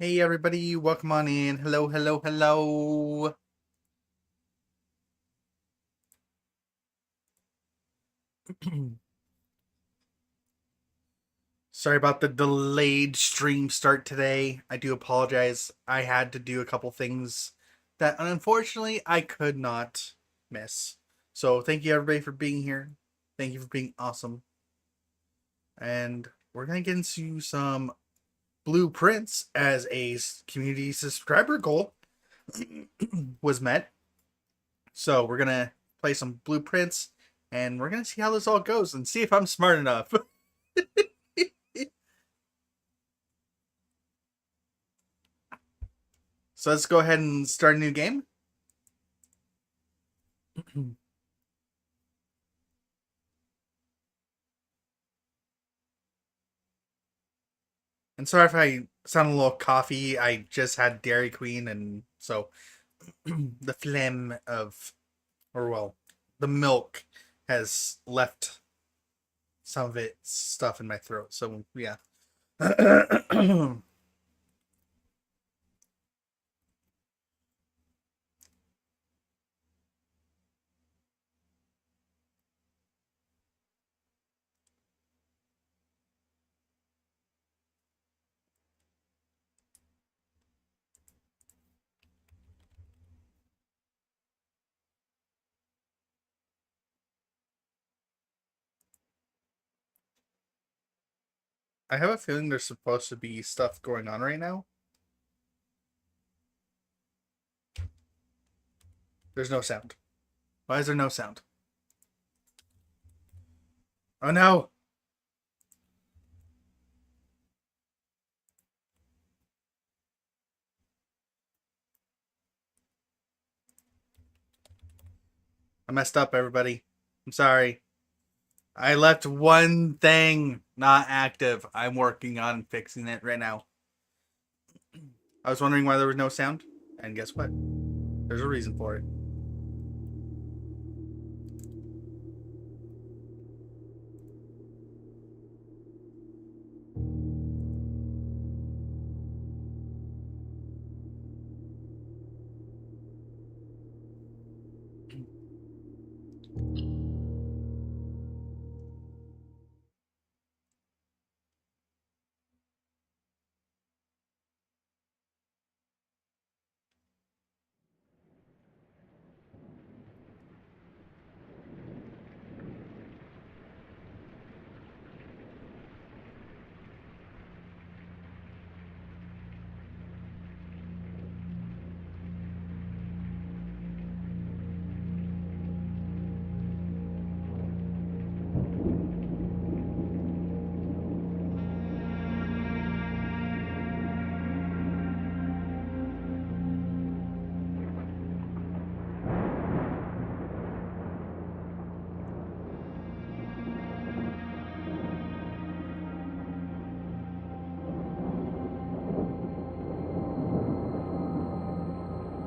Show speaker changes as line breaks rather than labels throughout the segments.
Hey everybody, welcome on in. Hello, hello, hello. Sorry about the delayed stream start today. I do apologize. I had to do a couple things that unfortunately I could not miss. So thank you everybody for being here. Thank you for being awesome. And we're going to get into some blueprints as a community subscriber goal was met. So we're gonna play some blueprints, and we're gonna see how this all goes, and see if I'm smart enough. So let's go ahead and start a new game. And sorry if I sound a little coffee. I just had Dairy Queen, and so the phlegm of, or well, the milk has left some of its stuff in my throat. So yeah. I have a feeling there's supposed to be stuff going on right now. There's no sound. Why is there no sound? Oh no! I messed up, everybody. I'm sorry. I left one thing not active. I'm working on fixing it right now. I was wondering why there was no sound, and guess what? There's a reason for it.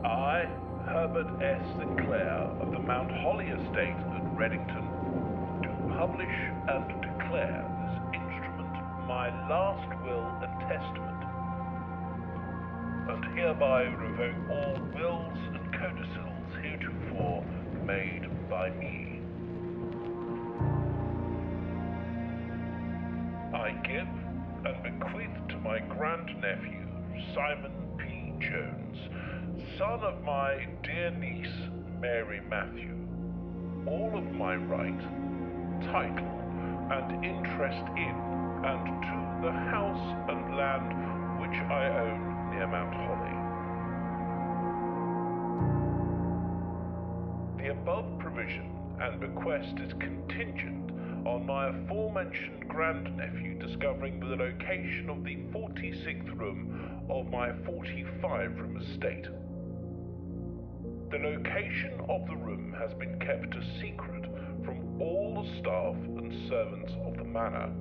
I, Herbert S. Sinclair of the Mount Holly Estate at Reddington, do publish and declare this instrument my last will and testament, and hereby revoke all wills and codicils heretofore made by me. I give and bequeath to my grandnephew, Simon P. Jones, son of my dear niece, Mary Matthew, all of my right, title, and interest in and to the house and land which I own near Mount Holly. The above provision and bequest is contingent on my aforementioned grandnephew discovering the location of the 46th room of my 45-room estate. The location of the room has been kept a secret from all the staff and servants of the manor,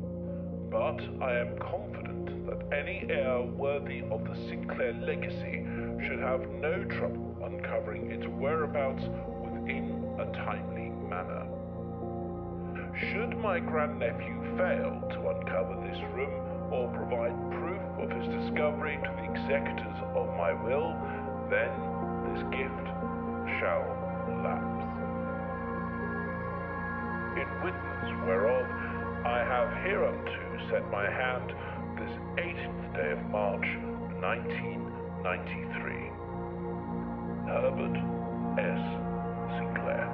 but I am confident that any heir worthy of the Sinclair legacy should have no trouble uncovering its whereabouts within a timely manner. Should my grandnephew fail to uncover this room or provide proof of his discovery to the executors of my will, then this gift shall lapse. In witness whereof I have hereunto set my hand this 18th day of March, 1993. Herbert S. Sinclair.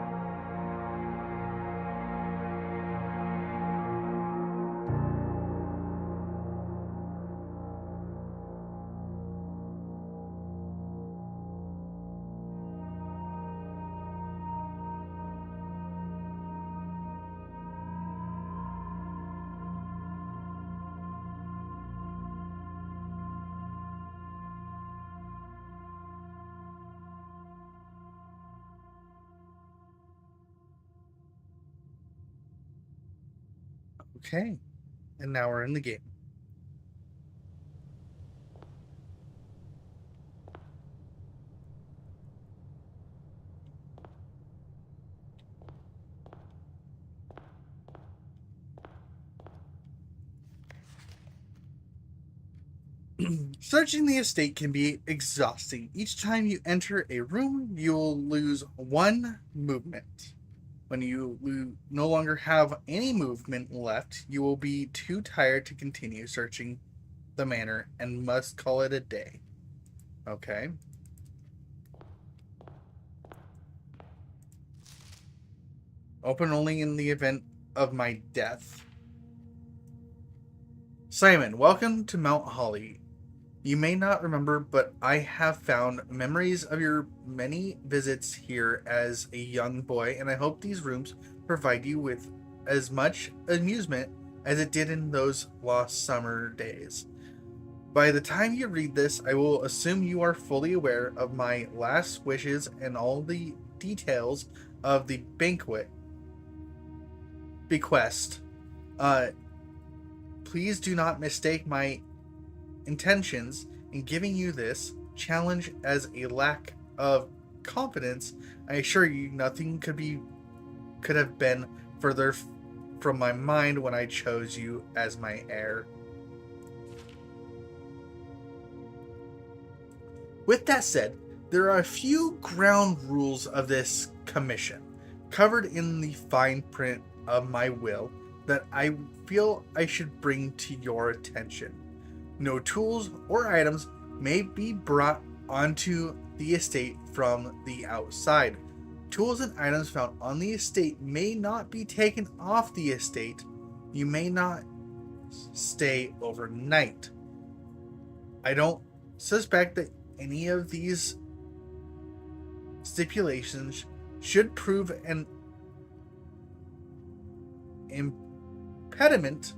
Okay. And now we're in the game. Searching the estate can be exhausting. Each time you enter a room, you'll lose 1 movement. When you no longer have any movement left, you will be too tired to continue searching the manor and must call it a day. Okay. Open only in the event of my death. Simon, welcome to Mount Holly. You may not remember, but I have found memories of your many visits here as a young boy, and I hope these rooms provide you with as much amusement as it did in those lost summer days. By the time you read this, I will assume you are fully aware of my last wishes and all the details of the bequest. Please do not mistake my intentions in giving you this challenge as a lack of confidence. I assure you, nothing could have been further from my mind when I chose you as my heir. With that said, there are a few ground rules of this commission, covered in the fine print of my will, that I feel I should bring to your attention. No tools or items may be brought onto the estate from the outside. Tools and items found on the estate may not be taken off the estate. You may not stay overnight. I don't suspect that any of these stipulations should prove an impediment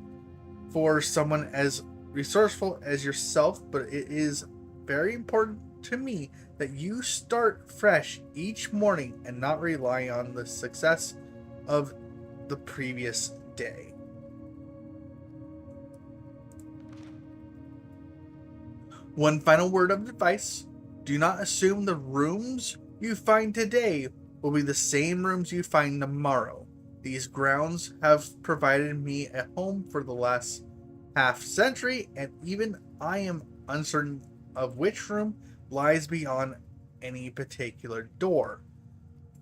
for someone as resourceful as yourself, but it is very important to me that you start fresh each morning and not rely on the success of the previous day. One final word of advice: do not assume the rooms you find today will be the same rooms you find tomorrow. These grounds have provided me a home for the last half century, and even I am uncertain of which room lies beyond any particular door.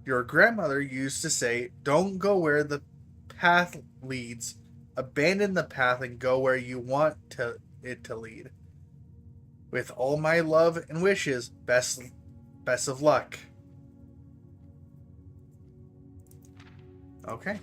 Your grandmother used to say, "Don't go where the path leads. Abandon the path and go where you want it to lead." With all my love and wishes, best of luck. Okay.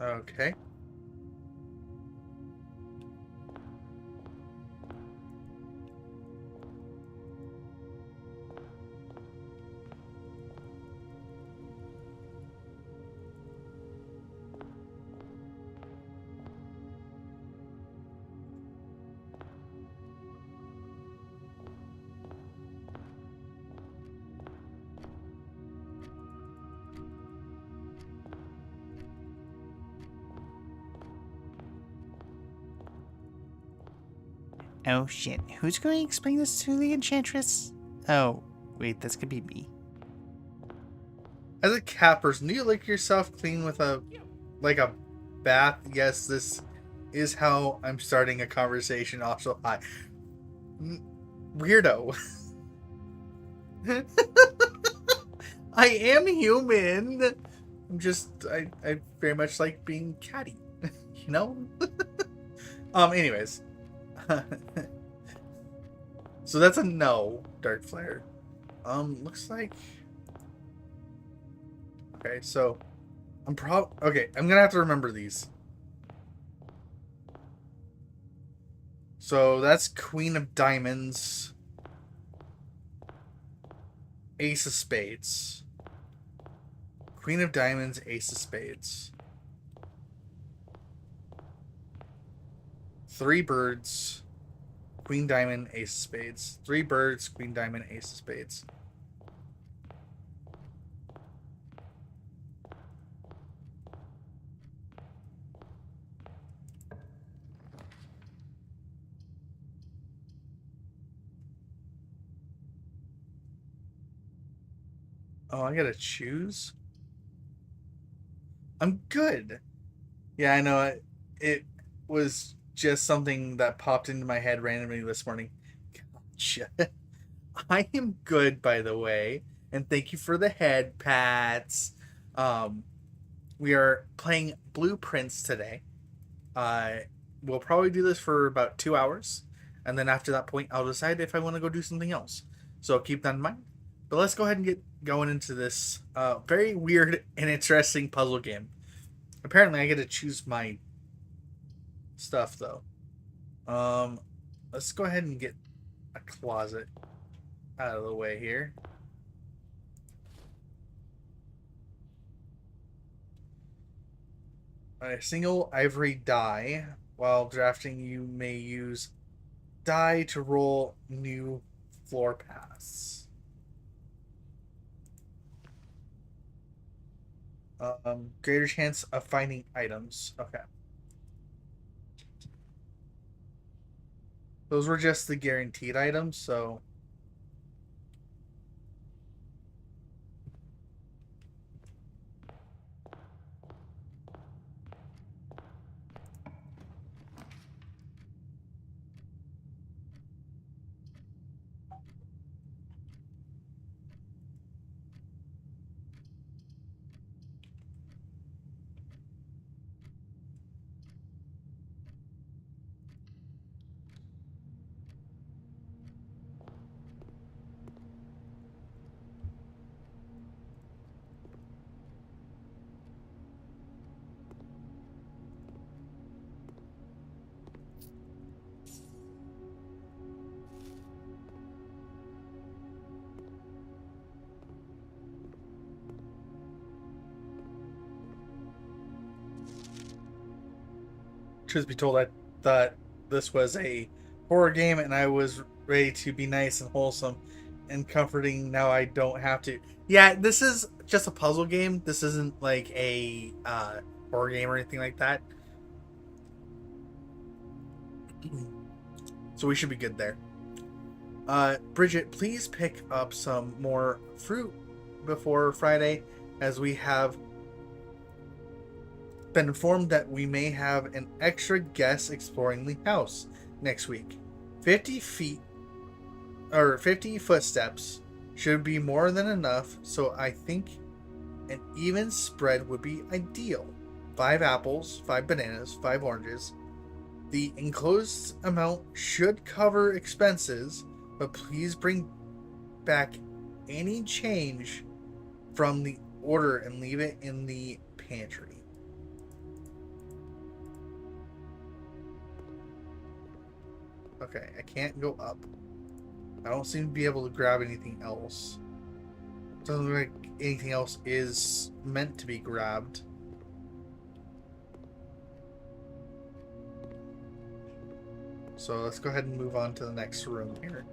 Okay.
Oh shit, who's going to explain this to the Enchantress? Oh, wait, this could be me.
As a cat person, do you lick yourself clean with a bath? Yes, this is how I'm starting a conversation. Also, hi, weirdo. I am human. I very much like being catty, you know. Anyways, so that's a no, Dark Flare. Looks like. Okay, so I'm gonna have to remember these. So that's Queen of Diamonds, Ace of Spades. Queen of Diamonds, Ace of Spades. 3 birds, Queen Diamond, Ace of Spades. 3 birds, Queen Diamond, Ace of Spades. Oh, I gotta choose? I'm good. Yeah, I know. It was just something that popped into my head randomly this morning. Gotcha. I am good, by the way, and thank you for the head pats. Um, we are playing Blueprints today. Uh, we'll probably do this for about 2 hours, and then after that point, I'll decide if I want to go do something else. So keep that in mind. But let's go ahead and get going into this very weird and interesting puzzle game. Apparently, I get to choose my stuff though. Um, let's go ahead and get a closet out of the way here. A single ivory die. While drafting, you may use die to roll new floor paths. Greater chance of finding items. Okay. Those were just the guaranteed items, so truth be told, I thought this was a horror game and I was ready to be nice and wholesome and comforting. Now I don't have to. Yeah, this is just a puzzle game. This isn't like a horror game or anything like that. So we should be good there. Bridget, please pick up some more fruit before Friday, as we have been informed that we may have an extra guest exploring the house next week. 50 feet or 50 footsteps should be more than enough, so I think an even spread would be ideal. 5 apples, 5 bananas, 5 oranges. The enclosed amount should cover expenses, but please bring back any change from the order and leave it in the pantry. Okay, I can't go up. I don't seem to be able to grab anything else. Doesn't look like anything else is meant to be grabbed. So let's go ahead and move on to the next room here.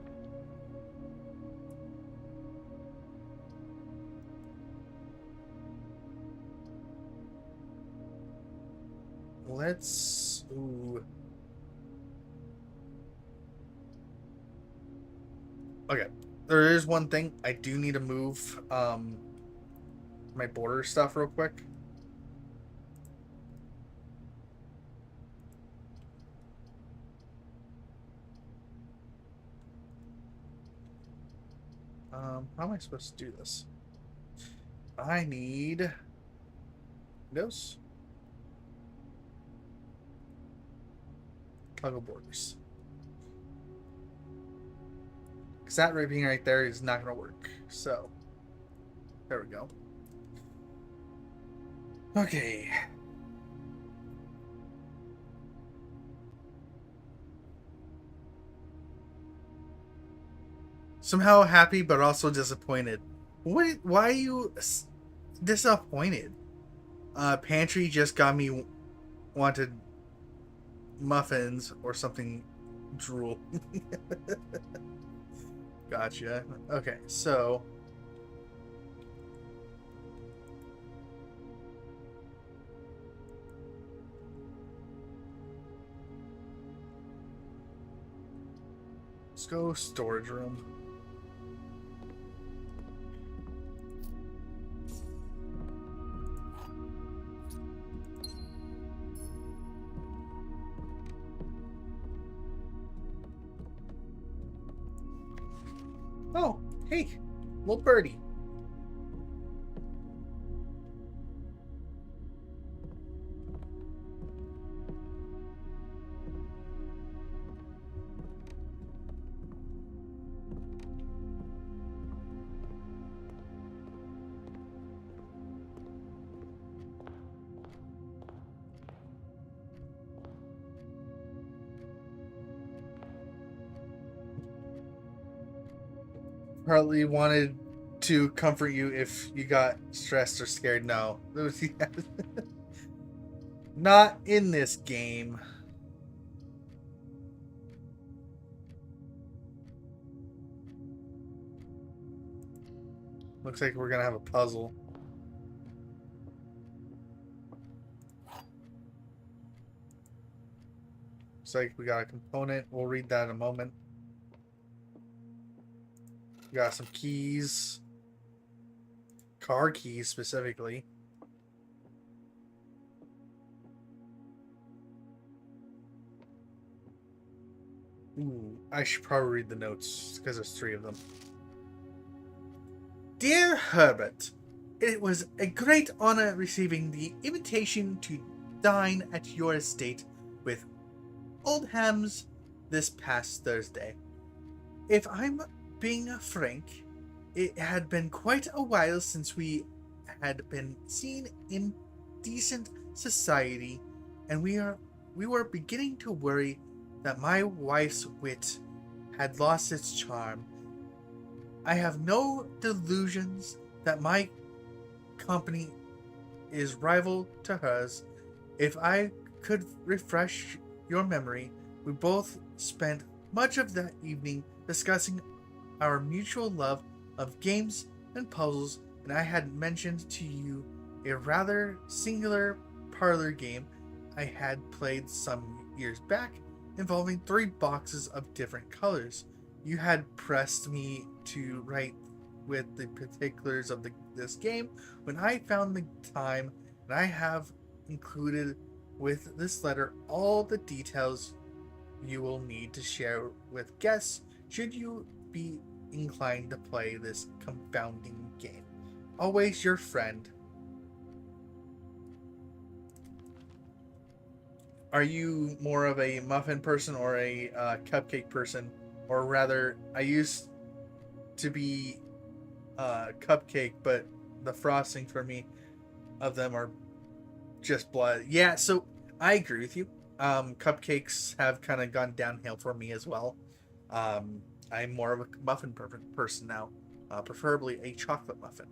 Let's... Ooh. Okay. There is one thing. I do need to move my border stuff real quick. How am I supposed to do this? I need Windows. Toggle borders. Because that ribbing right there is not going to work. So, there we go. Okay. Somehow happy, but also disappointed. What? Why are you disappointed? Pantry just got me wanted muffins or something drool. Gotcha. Okay, so let's go storage room. Oh, hey, little birdie. Probably wanted to comfort you if you got stressed or scared. No. Not in this game. Looks like we're gonna have a puzzle. Looks like we got a component. We'll read that in a moment. We got some keys. Car keys specifically. Ooh, I should probably read the notes because there's 3 of them. Dear Herbert, it was a great honor receiving the invitation to dine at your estate with Oldhams this past Thursday. If I'm being frank, it had been quite a while since we had been seen in decent society, and we were beginning to worry that my wife's wit had lost its charm. I have no delusions that my company is rival to hers. If I could refresh your memory, we both spent much of that evening discussing our mutual love of games and puzzles, and I had mentioned to you a rather singular parlor game I had played some years back involving 3 boxes of different colors. You had pressed me to write with the particulars of this game when I found the time, and I have included with this letter all the details you will need to share with guests should you be inclined to play this confounding game. Always your friend. Are you more of a muffin person or a cupcake person? Or rather, I used to be cupcake, but the frosting for me of them are just blood. Yeah, so I agree with you. Cupcakes have kind of gone downhill for me as well. I'm more of a muffin person now, preferably a chocolate muffin.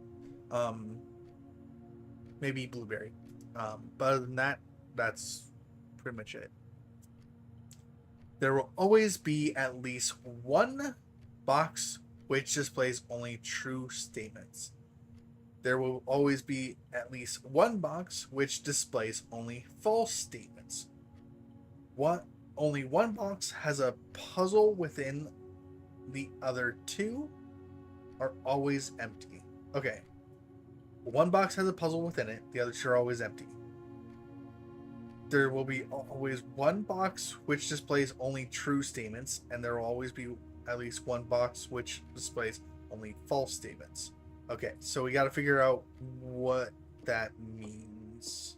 Maybe blueberry. But other than that, that's pretty much it. There will always be at least one box which displays only true statements. There will always be at least one box which displays only false statements. Only one box has a puzzle within the other two are always empty. Okay. One box has a puzzle within it, the other two are always empty. There will be always one box which displays only true statements, and there will always be at least one box which displays only false statements. Okay, so we got to figure out what that means.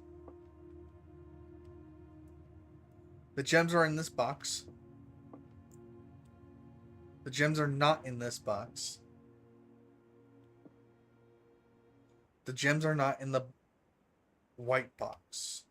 The gems are in this box. The gems are not in this box. The gems are not in the white box.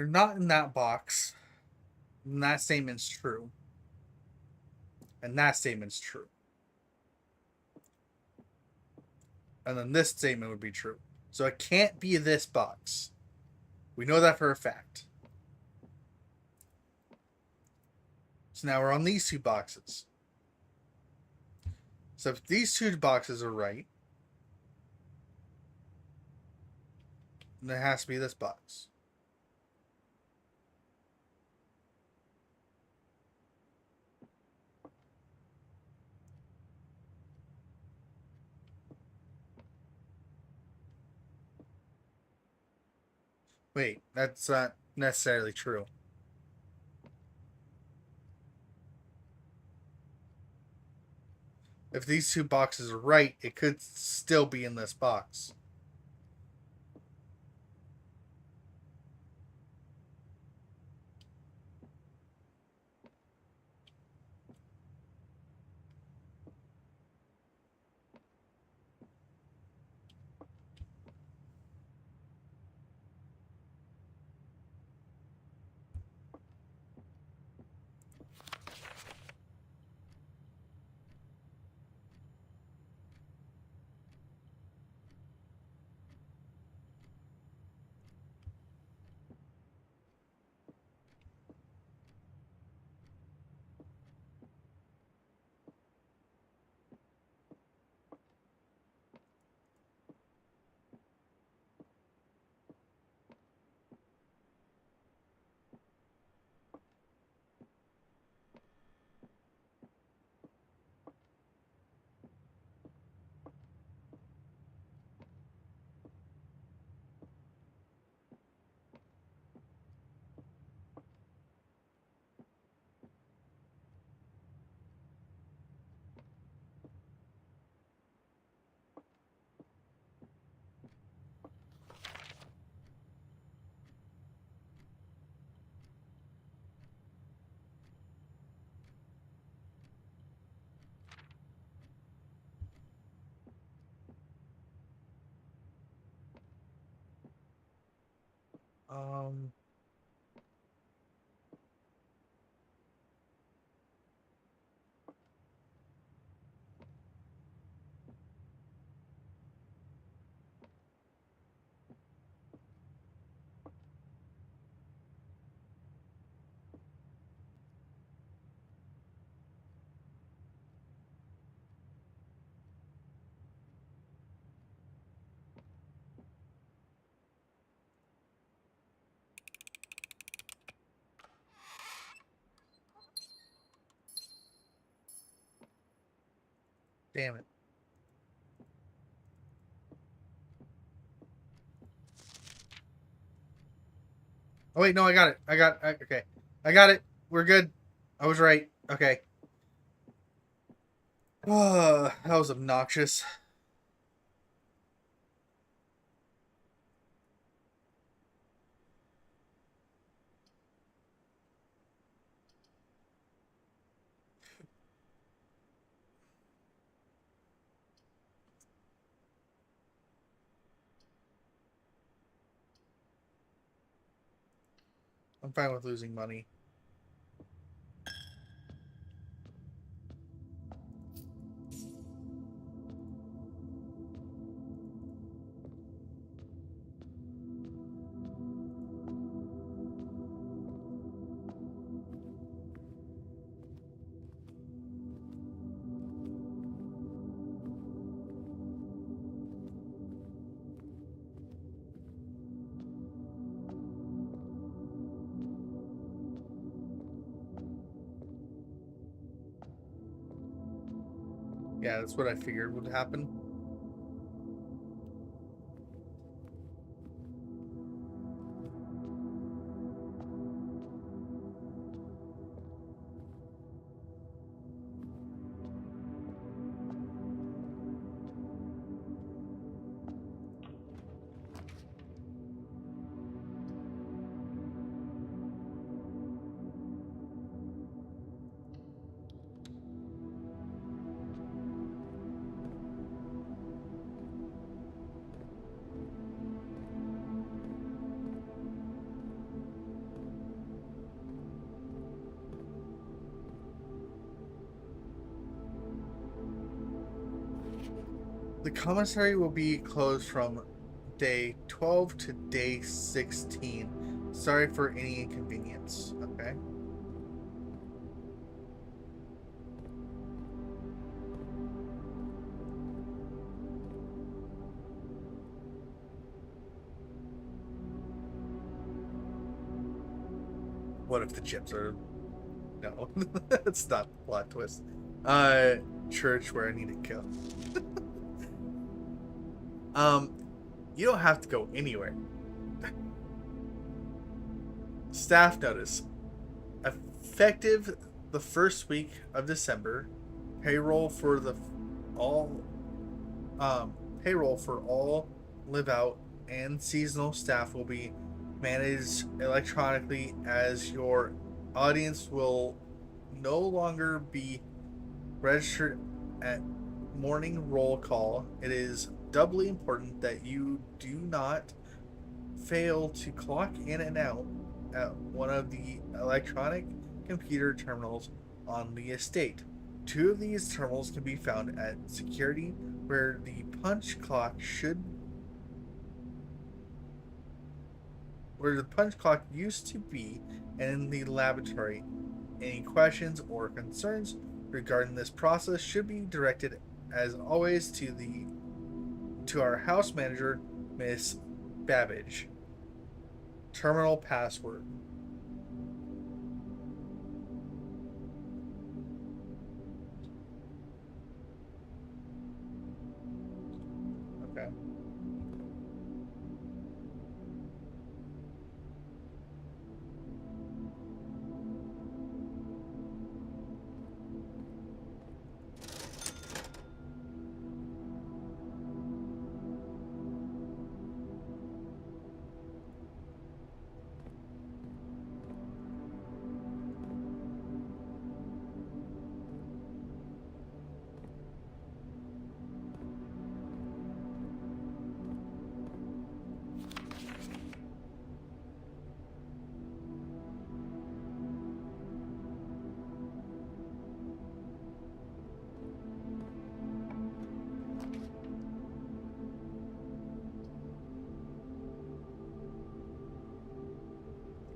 They're not in that box. And that statement's true. And that statement's true. And then this statement would be true. So it can't be this box. We know that for a fact. So now we're on these two boxes. So if these two boxes are right, then it has to be this box. Wait, that's not necessarily true. If these two boxes are right, it could still be in this box. Um, damn it. Oh wait, no, I got it. Okay. I got it. We're good. I was right. Okay. That was obnoxious. I'm fine with losing money. Yeah, that's what I figured would happen. The commissary will be closed from day 12 to day 16. Sorry for any inconvenience. Okay. What if the chips are... No, that's not the plot twist. Church where I need to go. You don't have to go anywhere. Staff notice. Effective the first week of December, payroll for all live out and seasonal staff will be managed electronically, as your audience will no longer be registered at morning roll call. It is doubly important that you do not fail to clock in and out at one of the electronic computer terminals on the estate. Two of these terminals can be found at security, where the punch clock used to be, and in the laboratory. Any questions or concerns regarding this process should be directed, as always, to our house manager, Miss Babbage. Terminal password. Okay.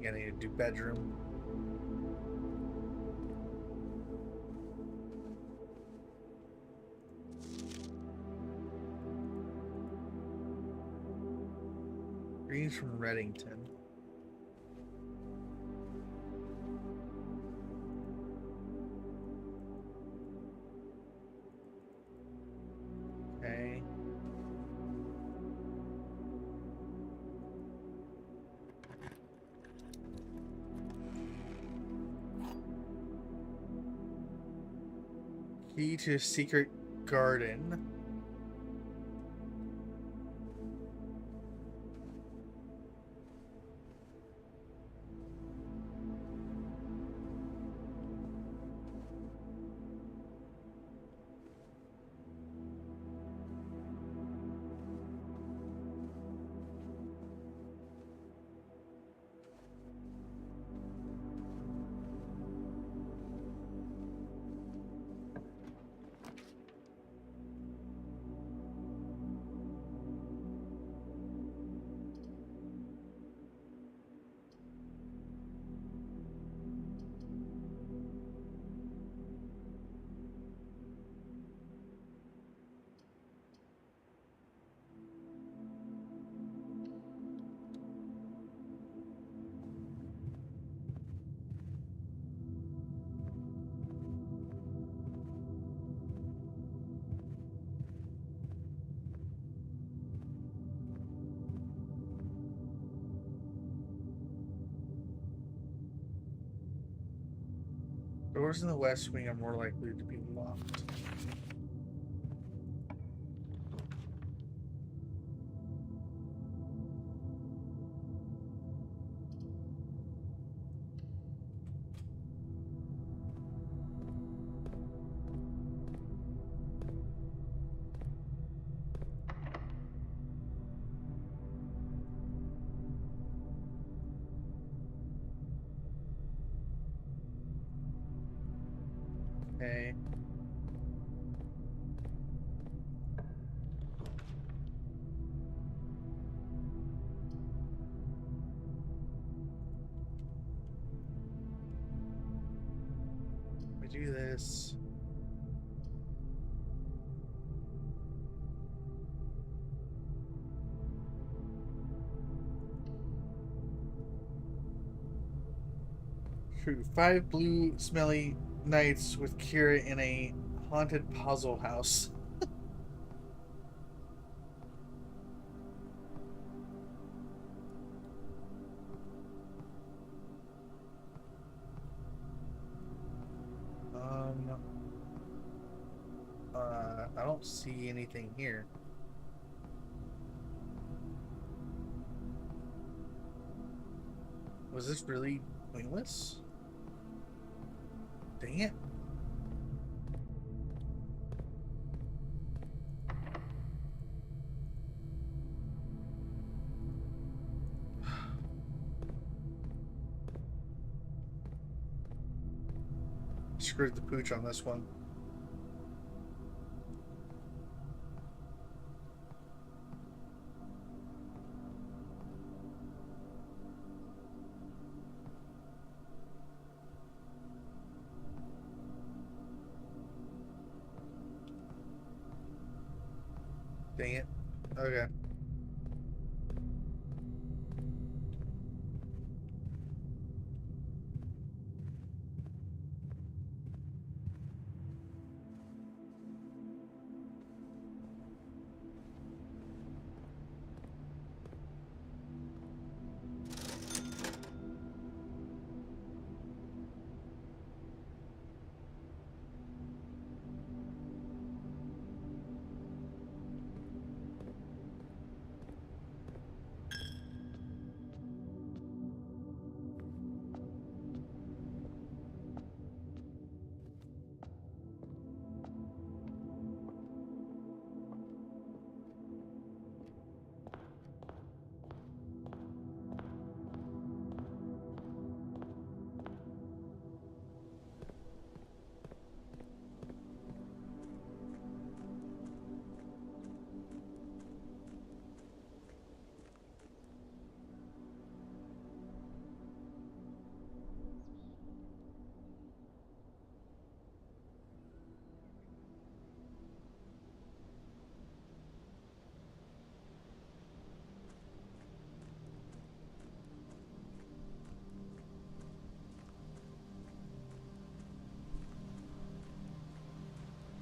I need to do bedroom. Greens from Reddington. Okay. Key to secret garden. Doors in the west wing are more likely to be locked. Okay. We do this. True. 5 blue smelly nights with Kira in a haunted puzzle house. I don't see anything here. Was this really pointless? Dang it. Screwed the pooch on this one. Dang it. Okay.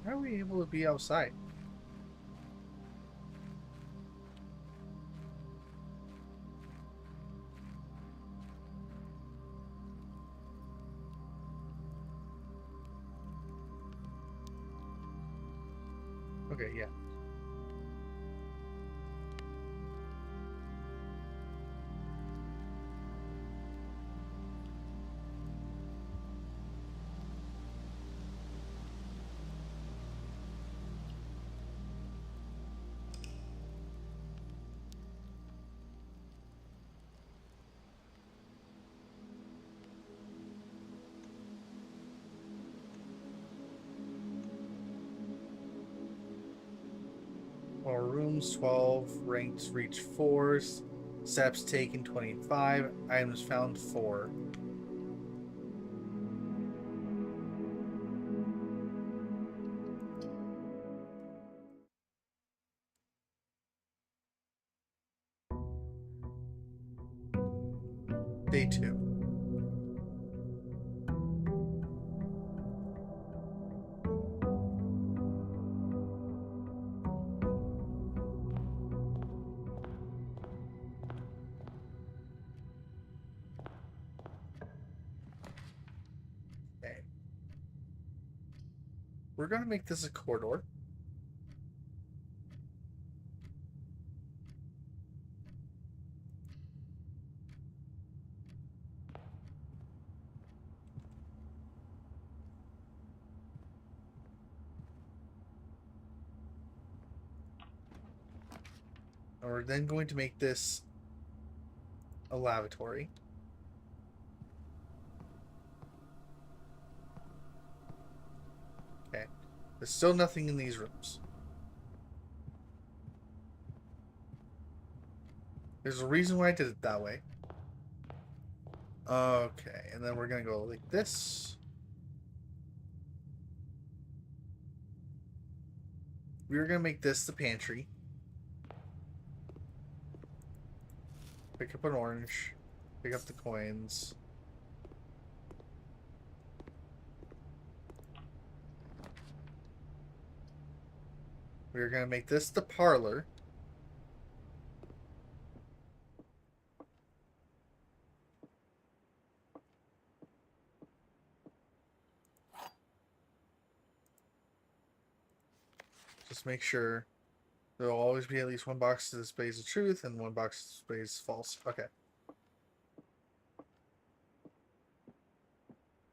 How are we able to be outside? Okay, yeah. Or rooms 12, ranks reach 4, steps taken 25, items found 4. Day 2. Okay. we're gonna make this a corridor. And we're then going to make this a lavatory. Okay. There's still nothing in these rooms. There's a reason why I did it that way. Okay, and then we're gonna go like this. We're gonna make this the pantry. Pick up an orange. Pick up the coins. We're gonna make this the parlor. Just make sure there will always be at least one box that displays the truth and one box that displays false. Okay.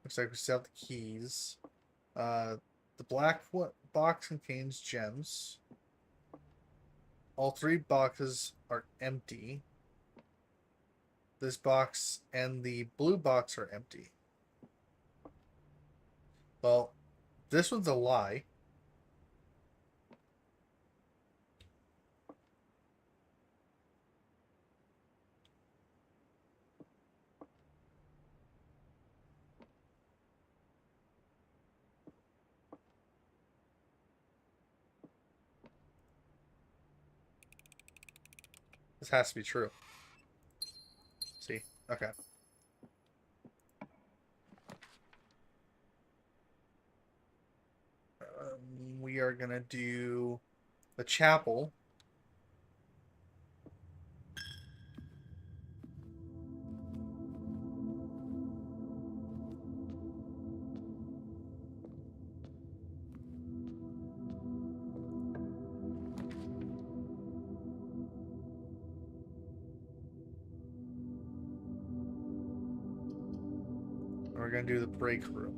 Looks like we still have the keys. The black box contains gems. All 3 boxes are empty. This box and the blue box are empty. Well, this one's a lie. This has to be true. See? Okay. We are going to do the chapel. We're going to do the break room.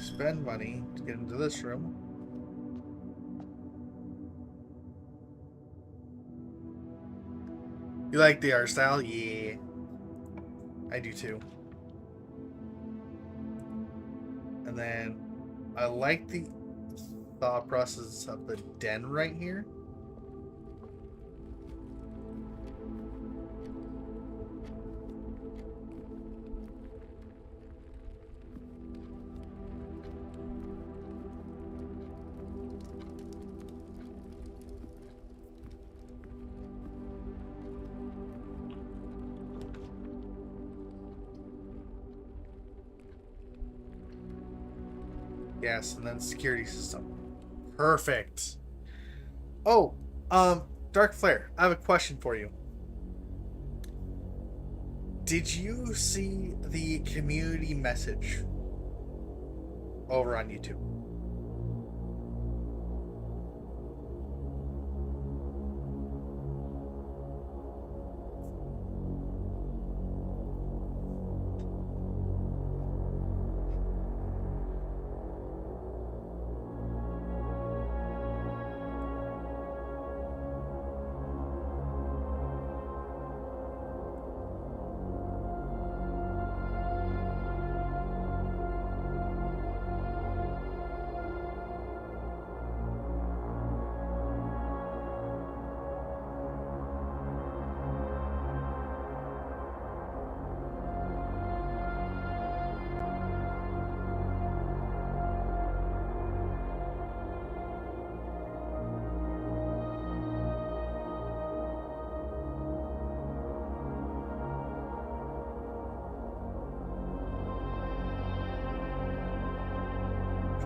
Spend money to get into this room. You like the art style? Yeah. I do too. And then I like the thought process of the den right here. Yes, and then security system. Perfect. Oh, Dark Flare, I have a question for you. Did you see the community message over on YouTube?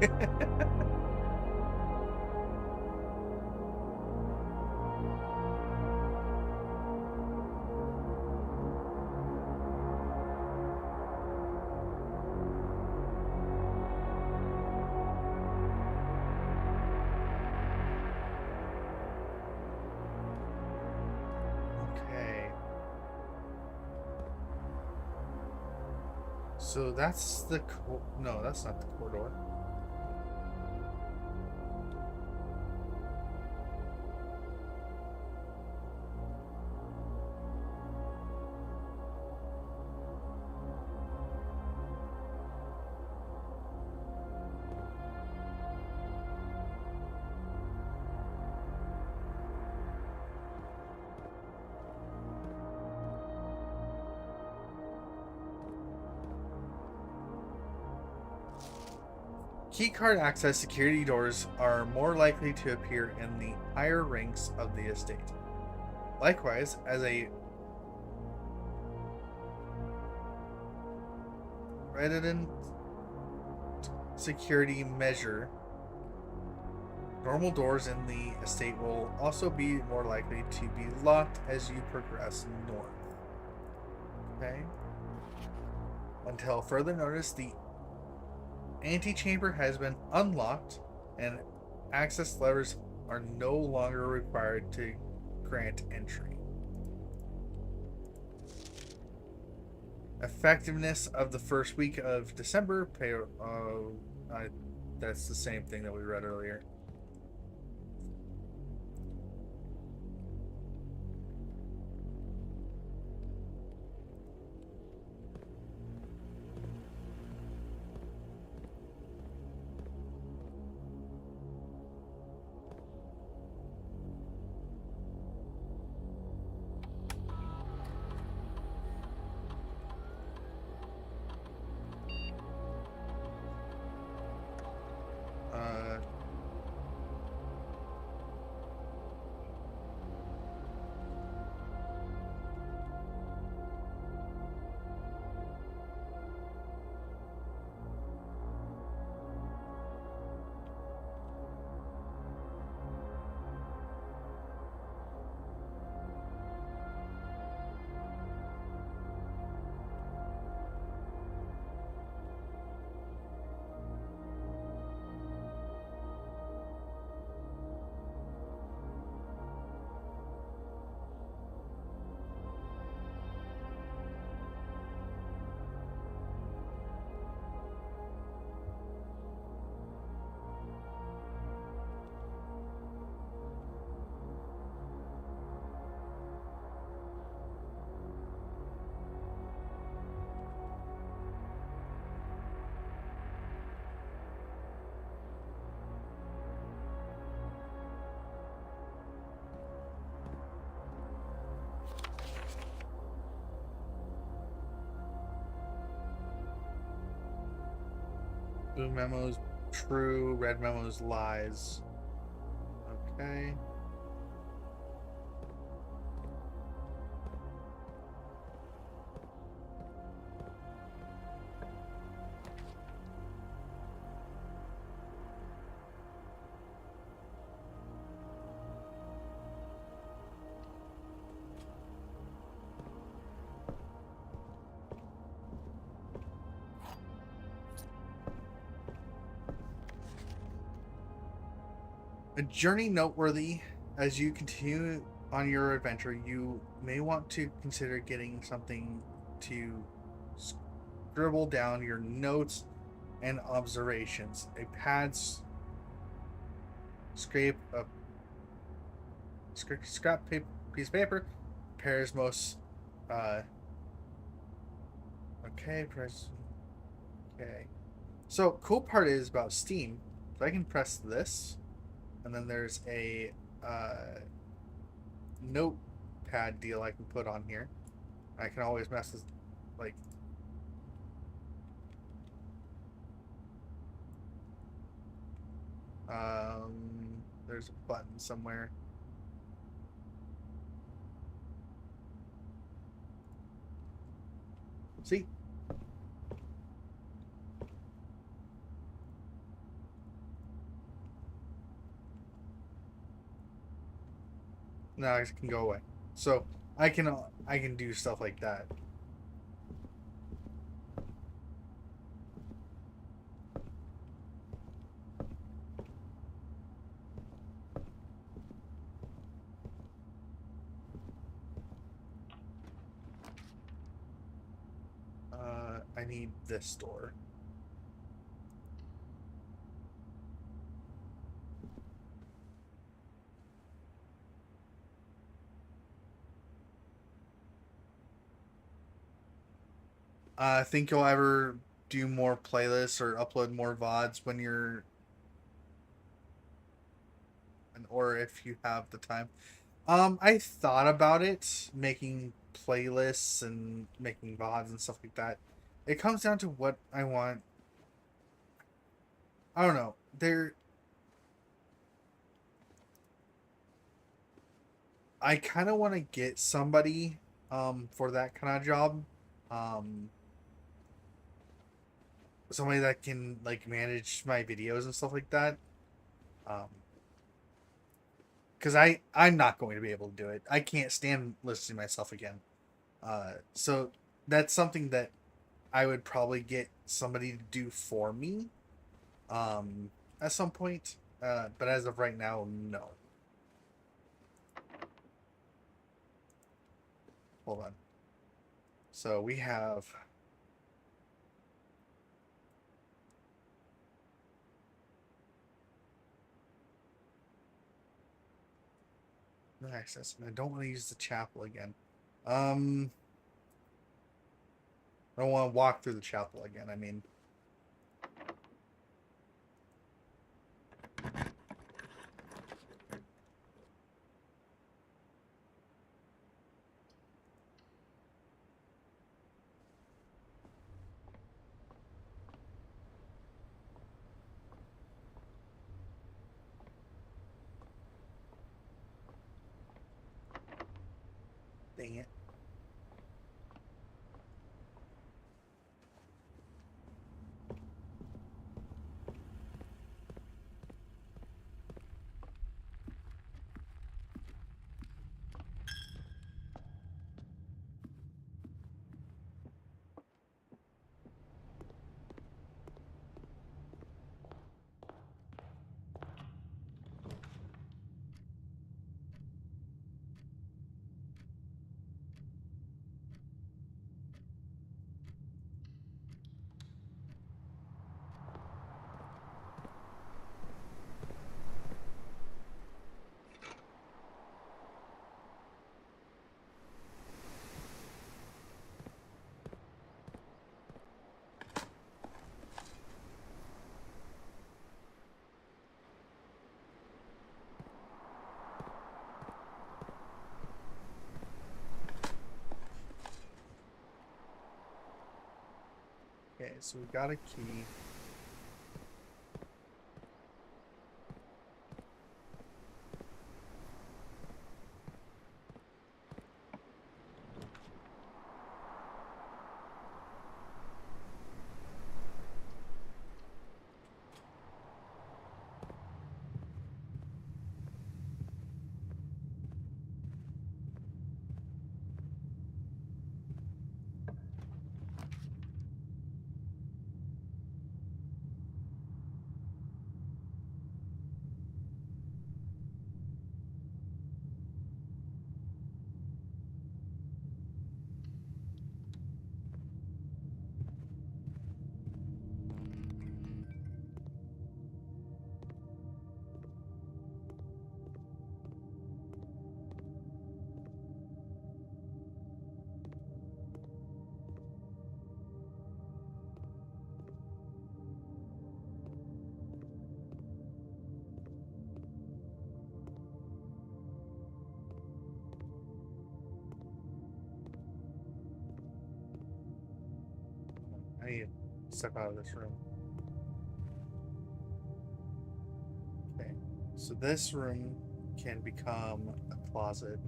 Okay. So that's the no, that's not the corridor. Keycard access security doors are more likely to appear in the higher ranks of the estate. Likewise, as a redundant security measure, normal doors in the estate will also be more likely to be locked as you progress north. Okay? Until further notice, the antechamber has been unlocked and access levers are no longer required to grant entry. Effectiveness of the first week of December. That's the same thing that we read earlier. Blue memos true, red memos lies. Okay. A journey noteworthy. As you continue on your adventure, you may want to consider getting something to scribble down your notes and observations. A pad, scrap paper, piece of paper pairs most. Okay, press. Okay. So cool part is about Steam. So I can press this. And then there's a notepad deal I can put on here. I can always mess with, like, there's a button somewhere. See? now it can go away. So I can do stuff like that. I need this door. Think you'll ever do more playlists or upload more VODs when you're, or if you have the time. I thought about it, making playlists and making VODs and stuff like that. It comes down to what I want. I don't know. I kind of want to get somebody for that kind of job. Um, Somebody that can like manage my videos and stuff like that. Because I'm not going to be able to do it. I can't stand listening to myself again. So that's something that I would probably get somebody to do for me at some point. But as of right now, no. Hold on. So we have no access, and I don't want to use the chapel again. I don't want to walk through the chapel again. I mean, dang it. Okay, so we got a key. I need to step out of this room. Okay, so this room can become a closet.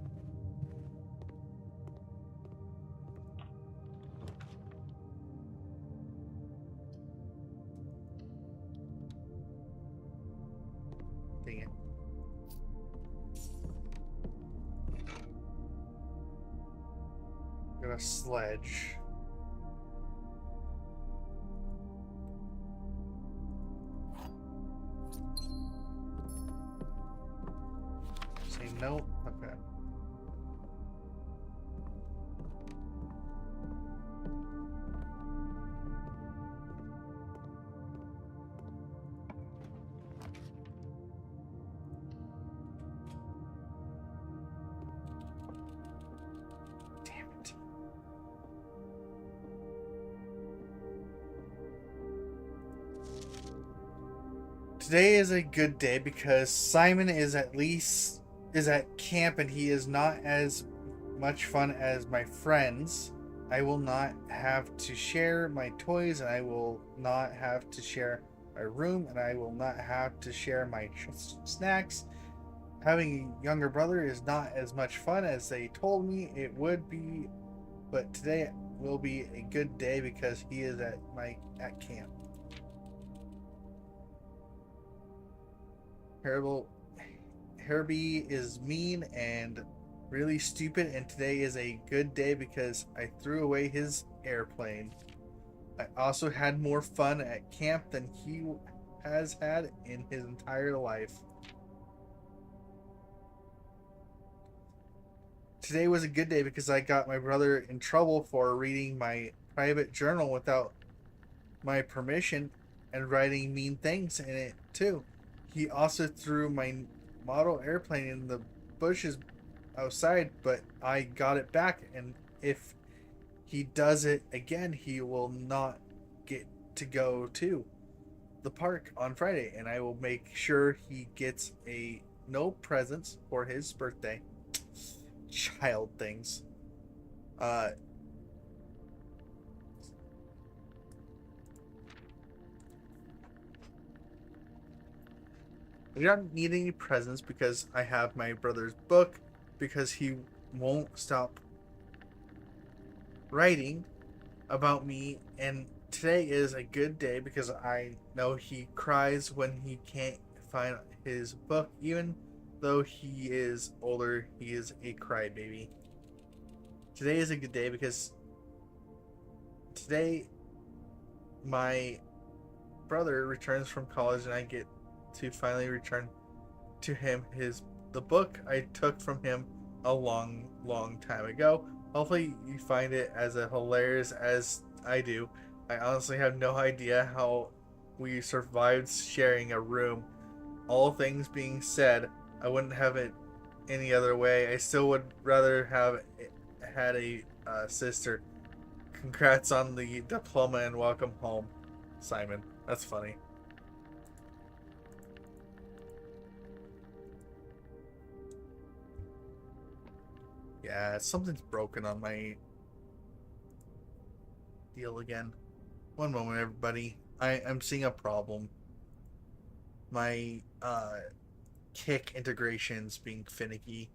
Dang it. a sledge. Say no. Okay. Damn it. Today is a good day because Simon is at camp and he is not as much fun as my friends. I will not have to share my toys, and I will not have to share my room, and I will not have to share my snacks. Having a younger brother is not as much fun as they told me it would be, but today will be a good day because he is at camp. Herbie is mean and really stupid, and today is a good day because I threw away his airplane. I also had more fun at camp than he has had in his entire life. Today was a good day because I got my brother in trouble for reading my private journal without my permission and writing mean things in it too. He also threw my model airplane in the bushes outside, but I got it back, and if he does it again, he will not get to go to the park on Friday, and I will make sure he gets no presents for his birthday. Child things. I don't need any presents because I have my brother's book, because he won't stop writing about me, and today is a good day because I know he cries when he can't find his book. Even though he is older, he is a crybaby. Today is a good day because today my brother returns from college and I get to finally return to him the book I took from him a long time ago. Hopefully you find it as hilarious as I do. I honestly have no idea how we survived sharing a room. All things being said, I wouldn't have it any other way. I still would rather have had a sister. Congrats on the diploma and welcome home, Simon. That's funny. Yeah, something's broken on my deal again. One moment, everybody. I'm seeing a problem. My kick integration's being finicky.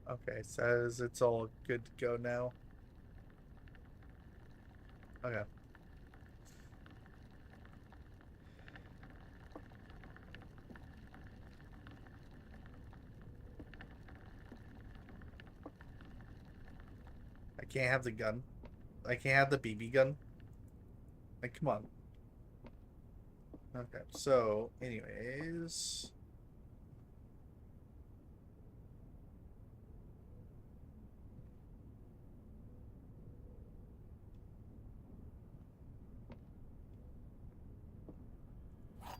Okay, says it's all good to go now. Okay. can't have the gun. I can't have the BB gun. Like, come on. Okay, so, anyways.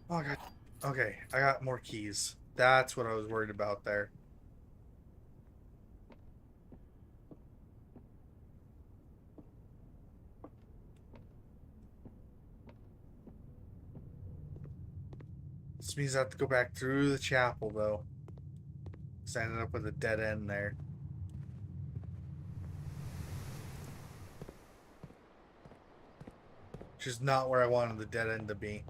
Oh, God. Okay, I got more keys. That's what I was worried about there. This means I have to go back through the chapel, though. Because I ended up with a dead end there. Which is not where I wanted the dead end to be.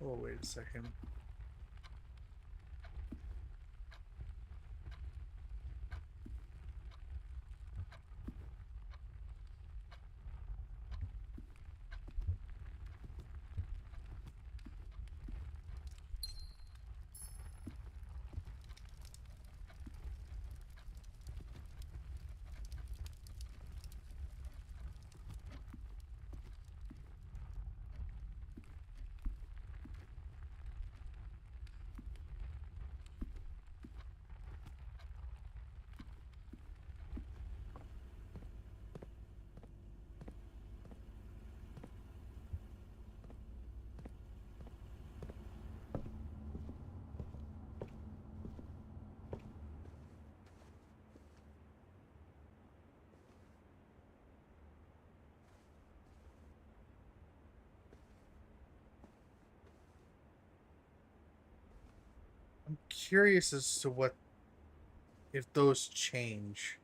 Oh, wait a second. I'm curious as to what if those change.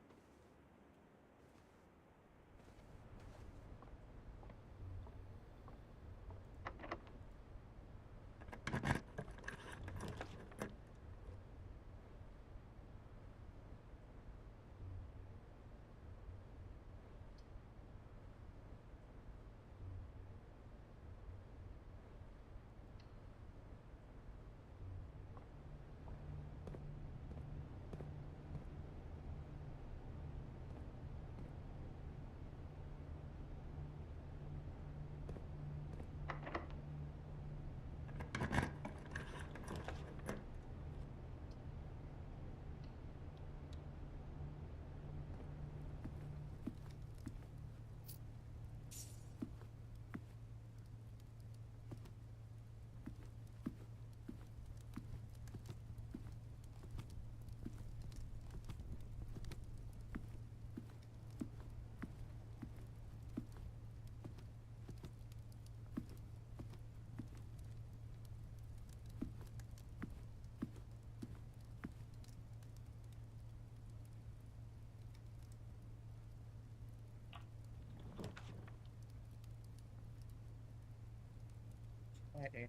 Okay.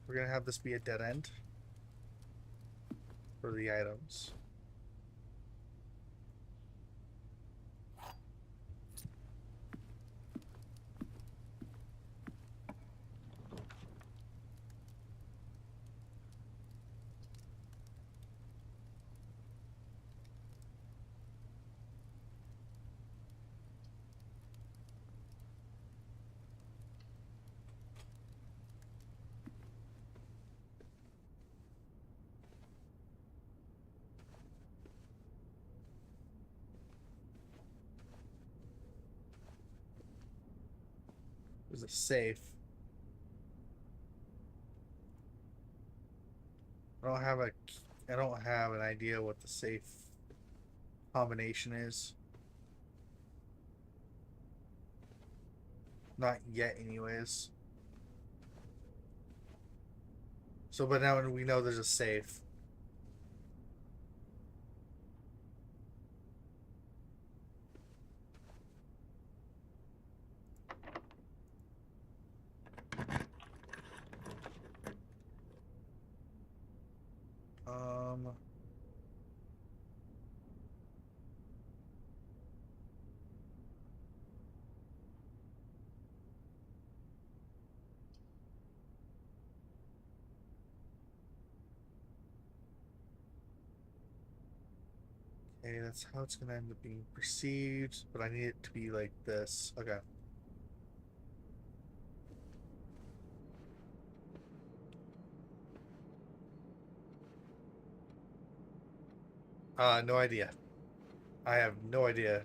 We're gonna have this be a dead end for the items. There's a safe. I don't have an idea what the safe combination is. Not yet anyways. So but now we know there's a safe. Um Okay, that's how it's gonna end up being perceived, but I need it to be like this. Okay. No idea. I have no idea.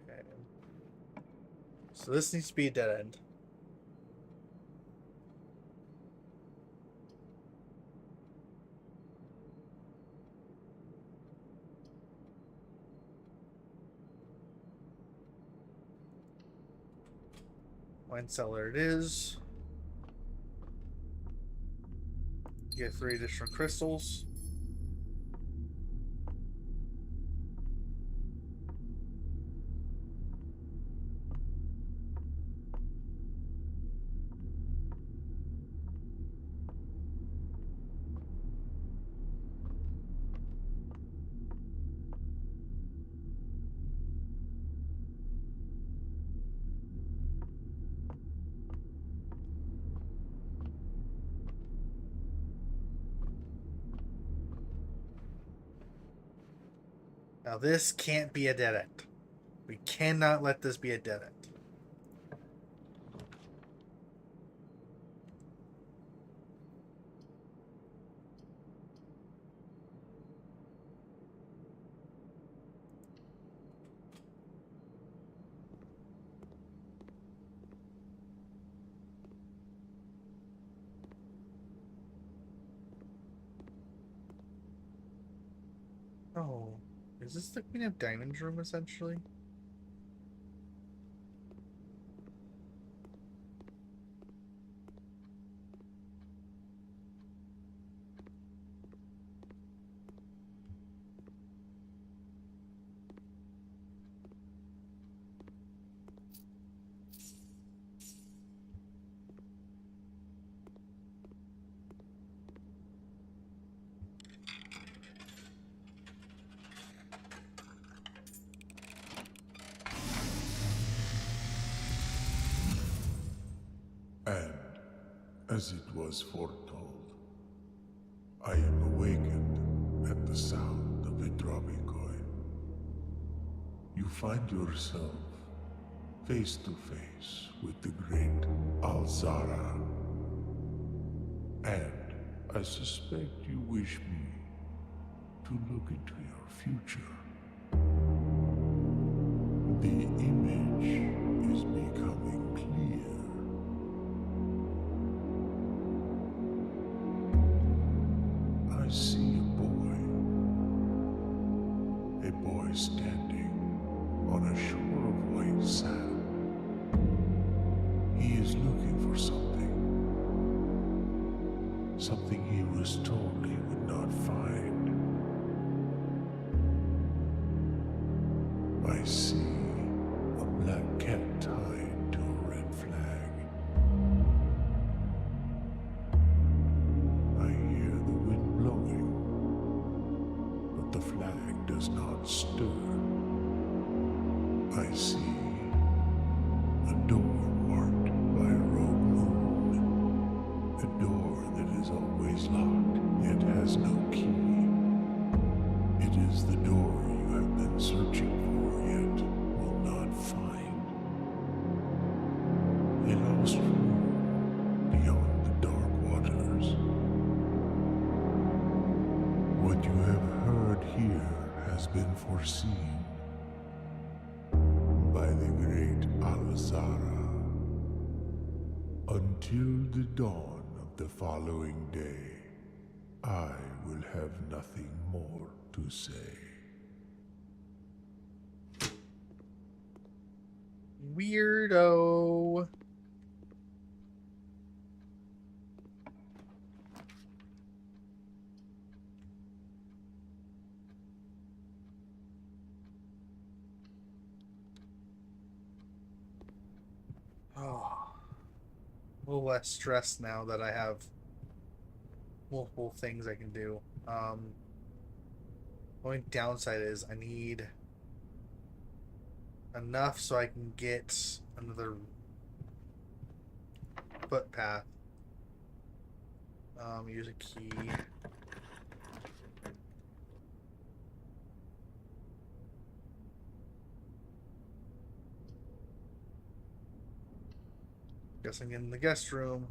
Okay. So this needs to be a dead end. Wine cellar it is. Get 3 additional crystals. Now this can't be a dead end. We cannot let this be a dead end. Oh, is this the Queen of Diamonds room essentially?
And, as it was foretold, I am awakened at the sound of a dropping coin. You find yourself face to face with the great Alzara. And I suspect you wish me to look into your future. The image is becoming clear. I see a boy standing on a shore of white sand. He is looking for something he was told he would not find. I see a black cat tied to a red flag. I hear the wind blowing, but the flag does not stir. I see a door marked by a rogue moon. A door that is always locked, yet has no key. It is the door you have been searching for, yet will not find. A lost room beyond the dark waters. What you have heard here has been foreseen. by the great Alasara. Until the dawn of the following day, I will have nothing more to say.
Weirdo. Oh, a little less stressed now that I have multiple things I can do. Only downside is I need enough so I can get another footpath. Use a key. Guess I'm getting the guest room.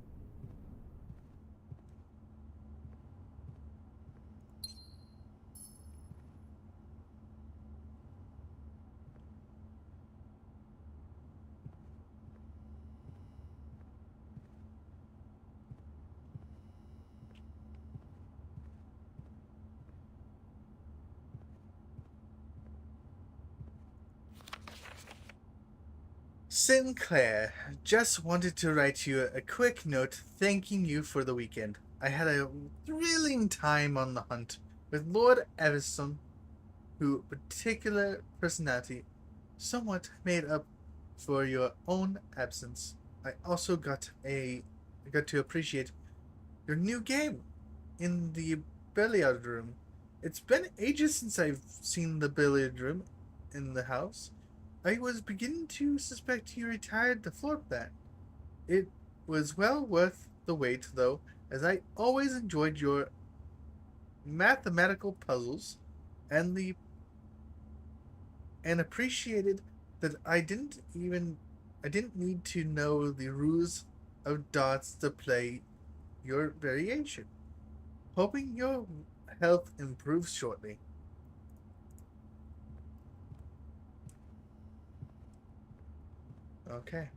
Sinclair, just wanted to write you a quick note thanking you for the weekend. I had a thrilling time on the hunt with Lord Everson, whose particular personality somewhat made up for your own absence. I also got to appreciate your new game in the billiard room. It's been ages since I've seen the billiard room in the house. I was beginning to suspect you retired the floor plan. It was well worth the wait, though, as I always enjoyed your mathematical puzzles and the and appreciated that I didn't need to know the rules of dots to play your variation. Hoping your health improves shortly. Okay.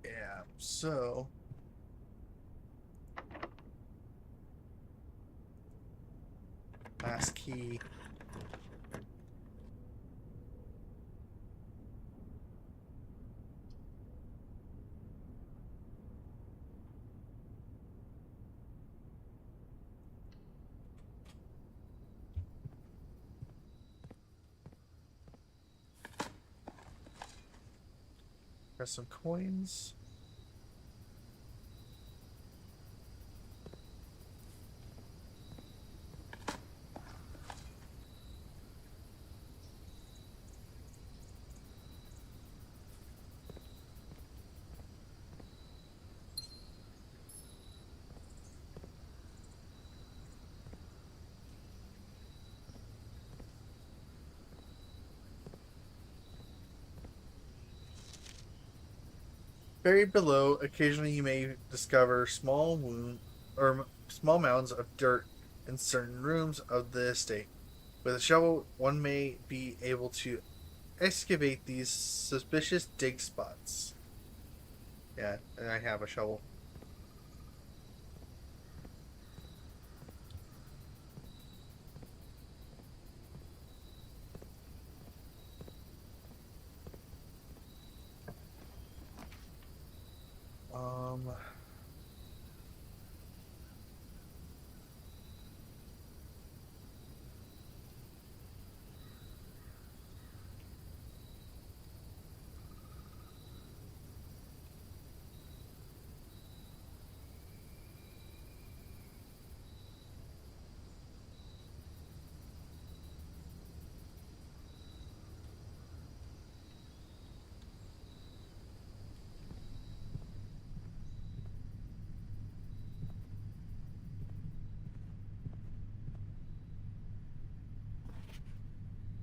Yeah, so last key. Got some coins. Buried below, occasionally you may discover small mounds of dirt in certain rooms of the estate. With a shovel, one may be able to excavate these suspicious dig spots. Yeah, and I have a shovel. Um,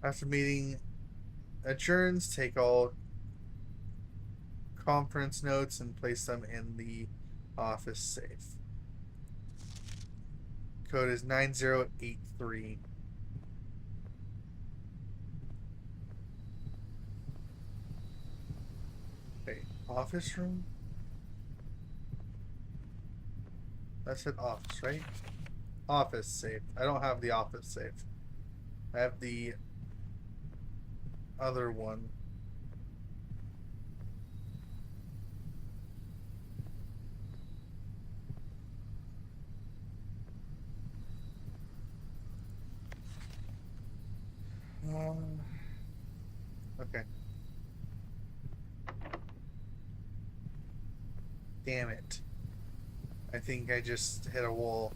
After meeting adjourns, take all conference notes and place them in the office safe. Code is 9083. Okay, office room? I said office, right? Office safe. I don't have the office safe. I have the other one. Okay. Damn it. I think I just hit a wall.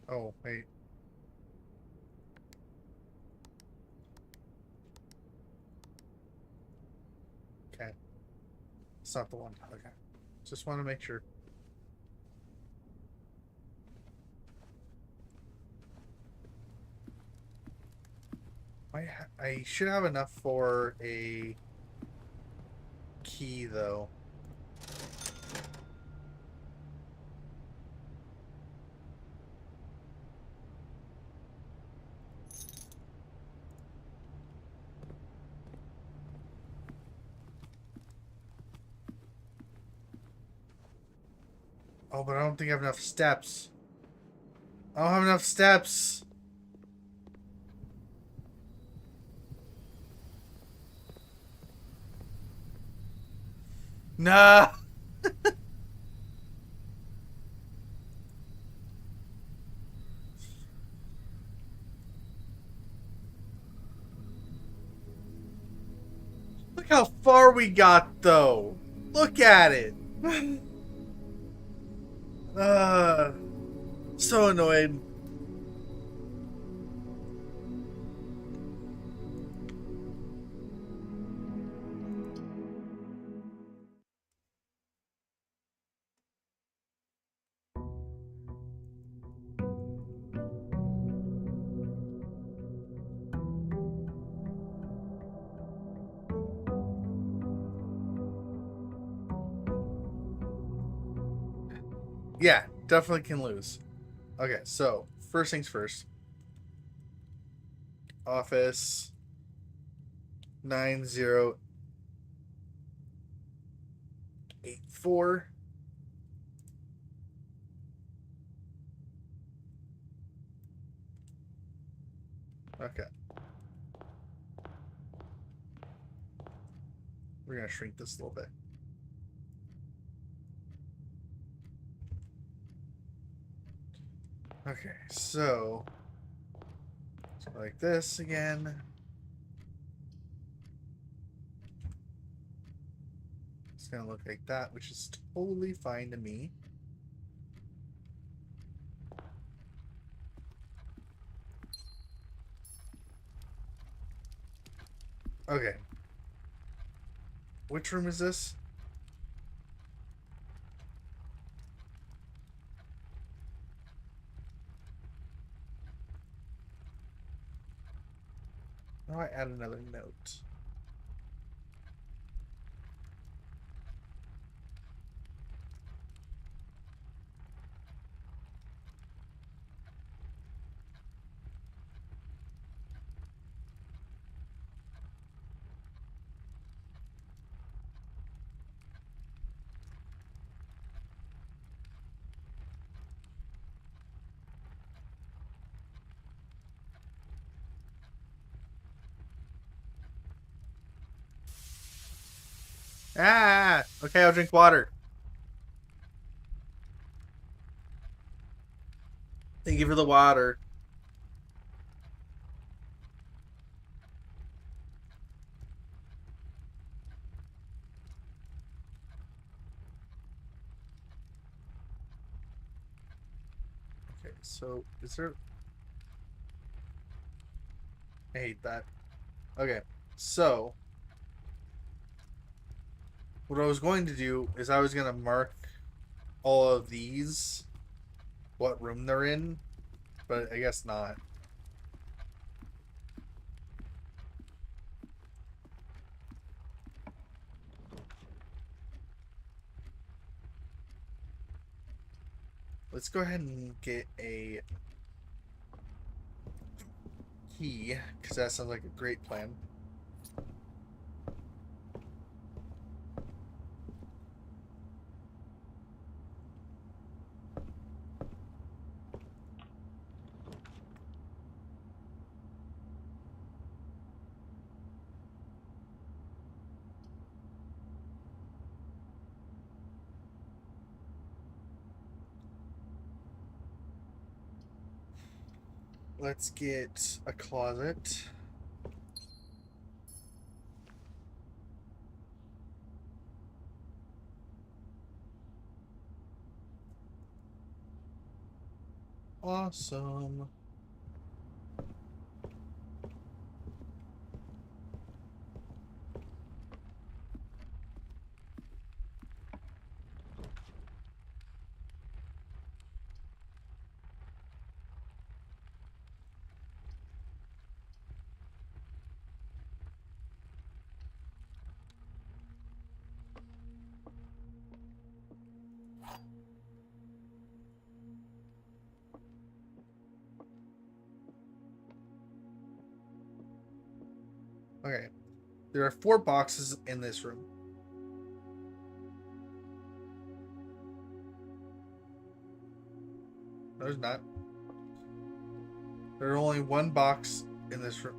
Oh, wait. Okay. It's not the one. Okay. Just want to make sure. I should have enough for a key, though. Oh, but I don't think I have enough steps. I don't have enough steps. Nah. Look how far we got, though. Look at it. So annoyed. Yeah, definitely can lose. Okay, so first things first. Office 9084. Okay. We're gonna shrink this a little bit. Okay, so like this again. It's gonna look like that, which is totally fine to me. Okay. Which room is this? How do I add another note? Ah! Okay, I'll drink water. Thank you for the water. Okay, so is there... I hate that. Okay, so what I was going to do is I was going to mark all of these, what room they're in, but I guess not. Let's go ahead and get a key, because that sounds like a great plan. Let's get a closet. Awesome. Okay. There are 4 boxes in this room. No, there's not. There's only 1 box in this room.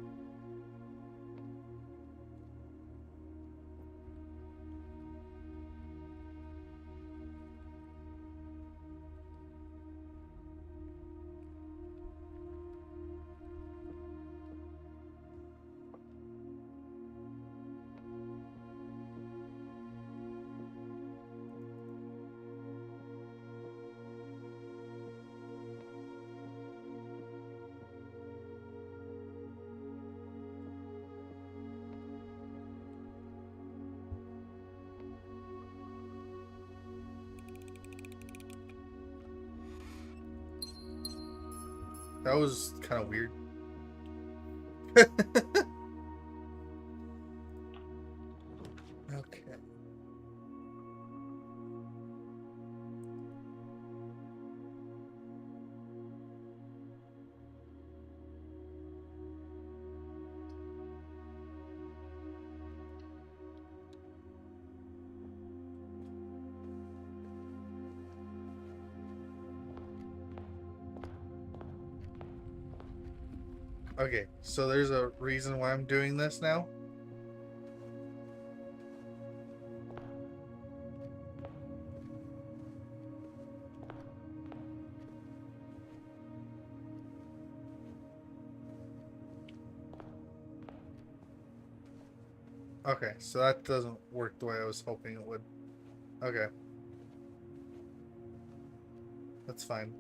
That was kind of weird. Okay. Okay, so there's a reason why I'm doing this now. Okay, so that doesn't work the way I was hoping it would. Okay. That's fine.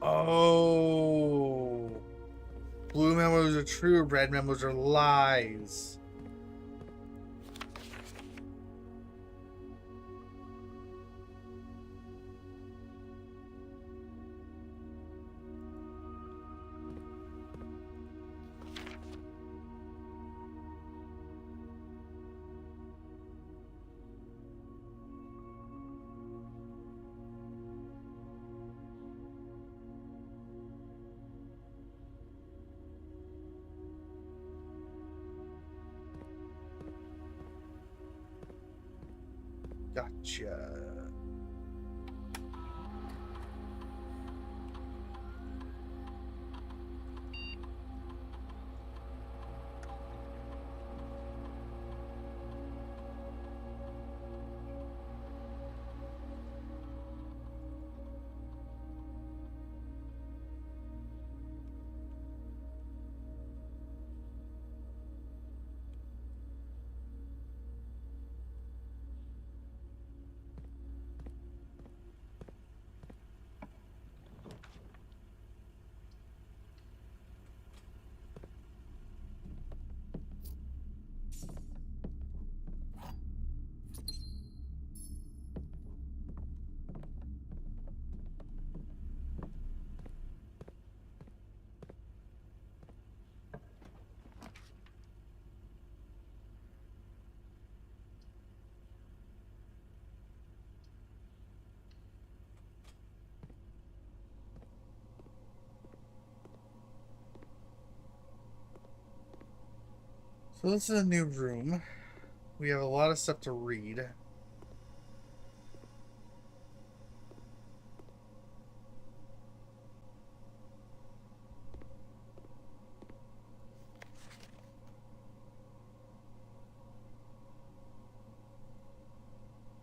Oh. Blue memos are true, red memos are lies. Gotcha. So this is a new room. We have a lot of stuff to read.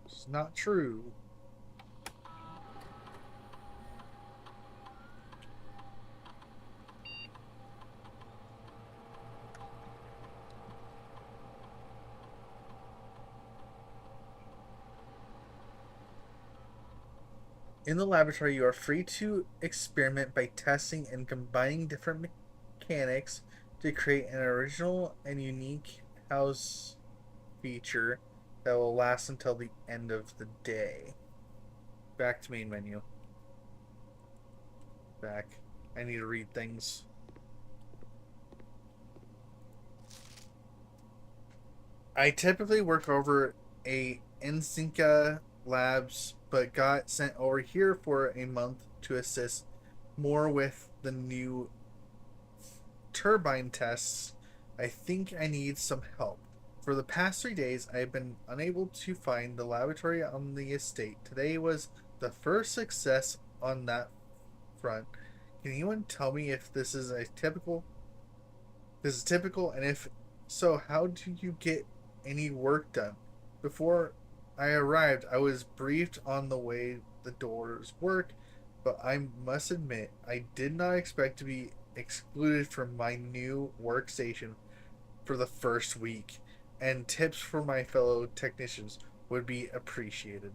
It's not true. In the laboratory, you are free to experiment by testing and combining different mechanics to create an original and unique house feature that will last until the end of the day. Back to main menu. Back. I need to read things. I typically work over a Insinca Labs, but got sent over here for a month to assist more with the new turbine tests. I think I need some help. For the past 3 days, I have been unable to find the laboratory on the estate. Today was the first success on that front. Can anyone tell me if this is typical, and if so, how do you get any work done? Before I arrived, I was briefed on the way the doors work, but I must admit, I did not expect to be excluded from my new workstation for the first week, and tips for my fellow technicians would be appreciated.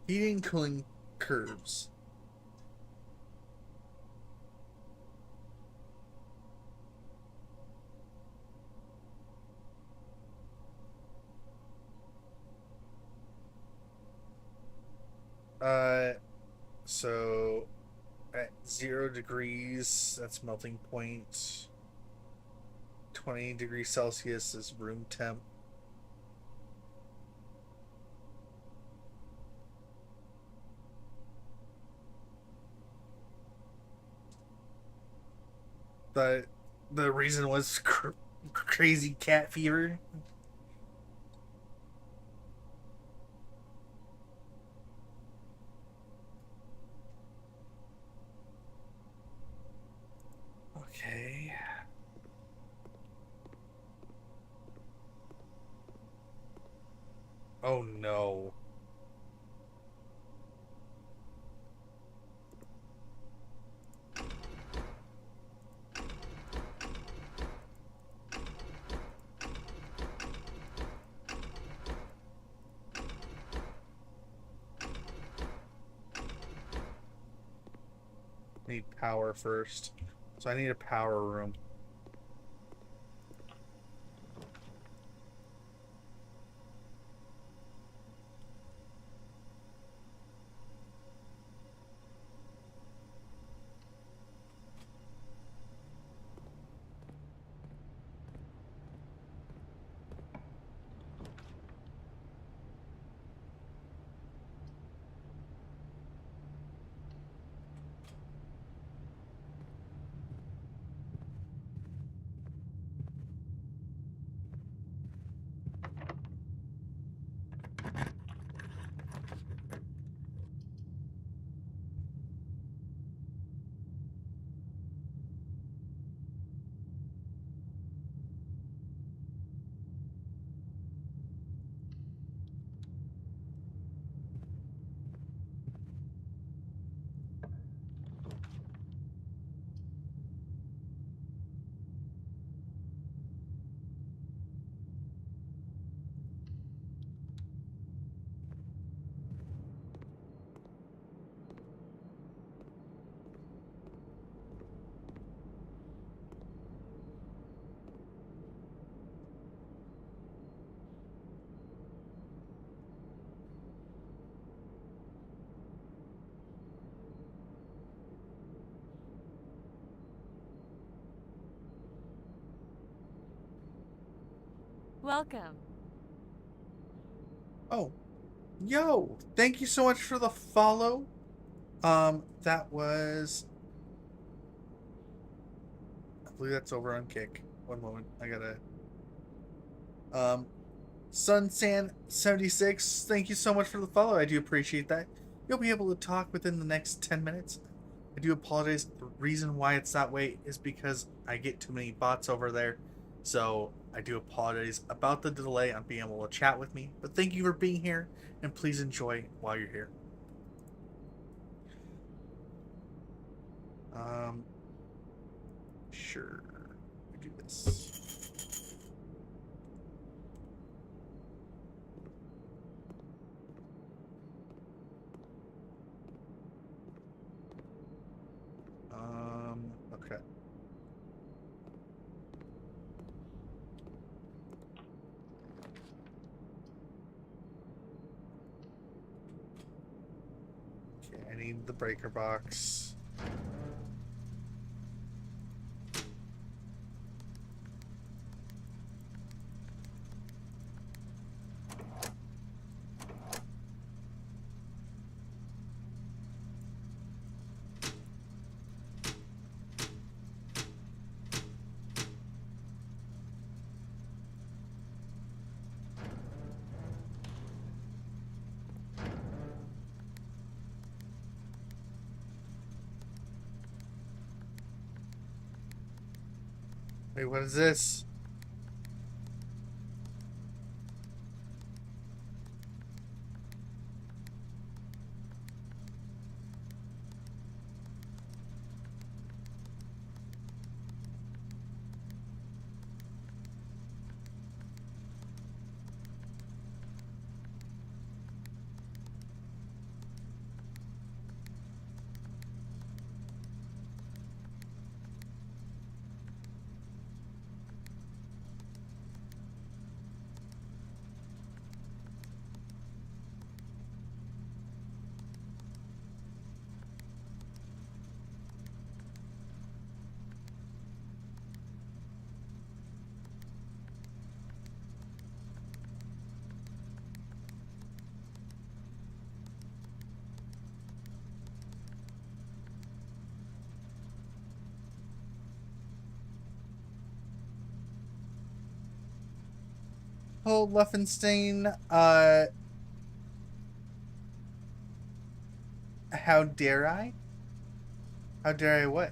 Heating and cooling curves. So at 0 degrees, that's melting point. 20 degrees Celsius is room temp. The reason was crazy cat fever. Okay. Oh no. Need power first. So I need a power room.
Welcome.
Oh, yo! Thank you so much for the follow. That was. I believe that's over on Kick. One moment, I gotta. Sunsan76, thank you so much for the follow. I do appreciate that. You'll be able to talk within the next 10 minutes. I do apologize. The reason why it's that way is because I get too many bots over there. So I do apologize about the delay on being able to chat with me. But thank you for being here, and please enjoy while you're here. Sure. We do this. Okay. Okay, I need the breaker box. Wait, what is this? Oh, Luffenstein, how dare I? How dare I what?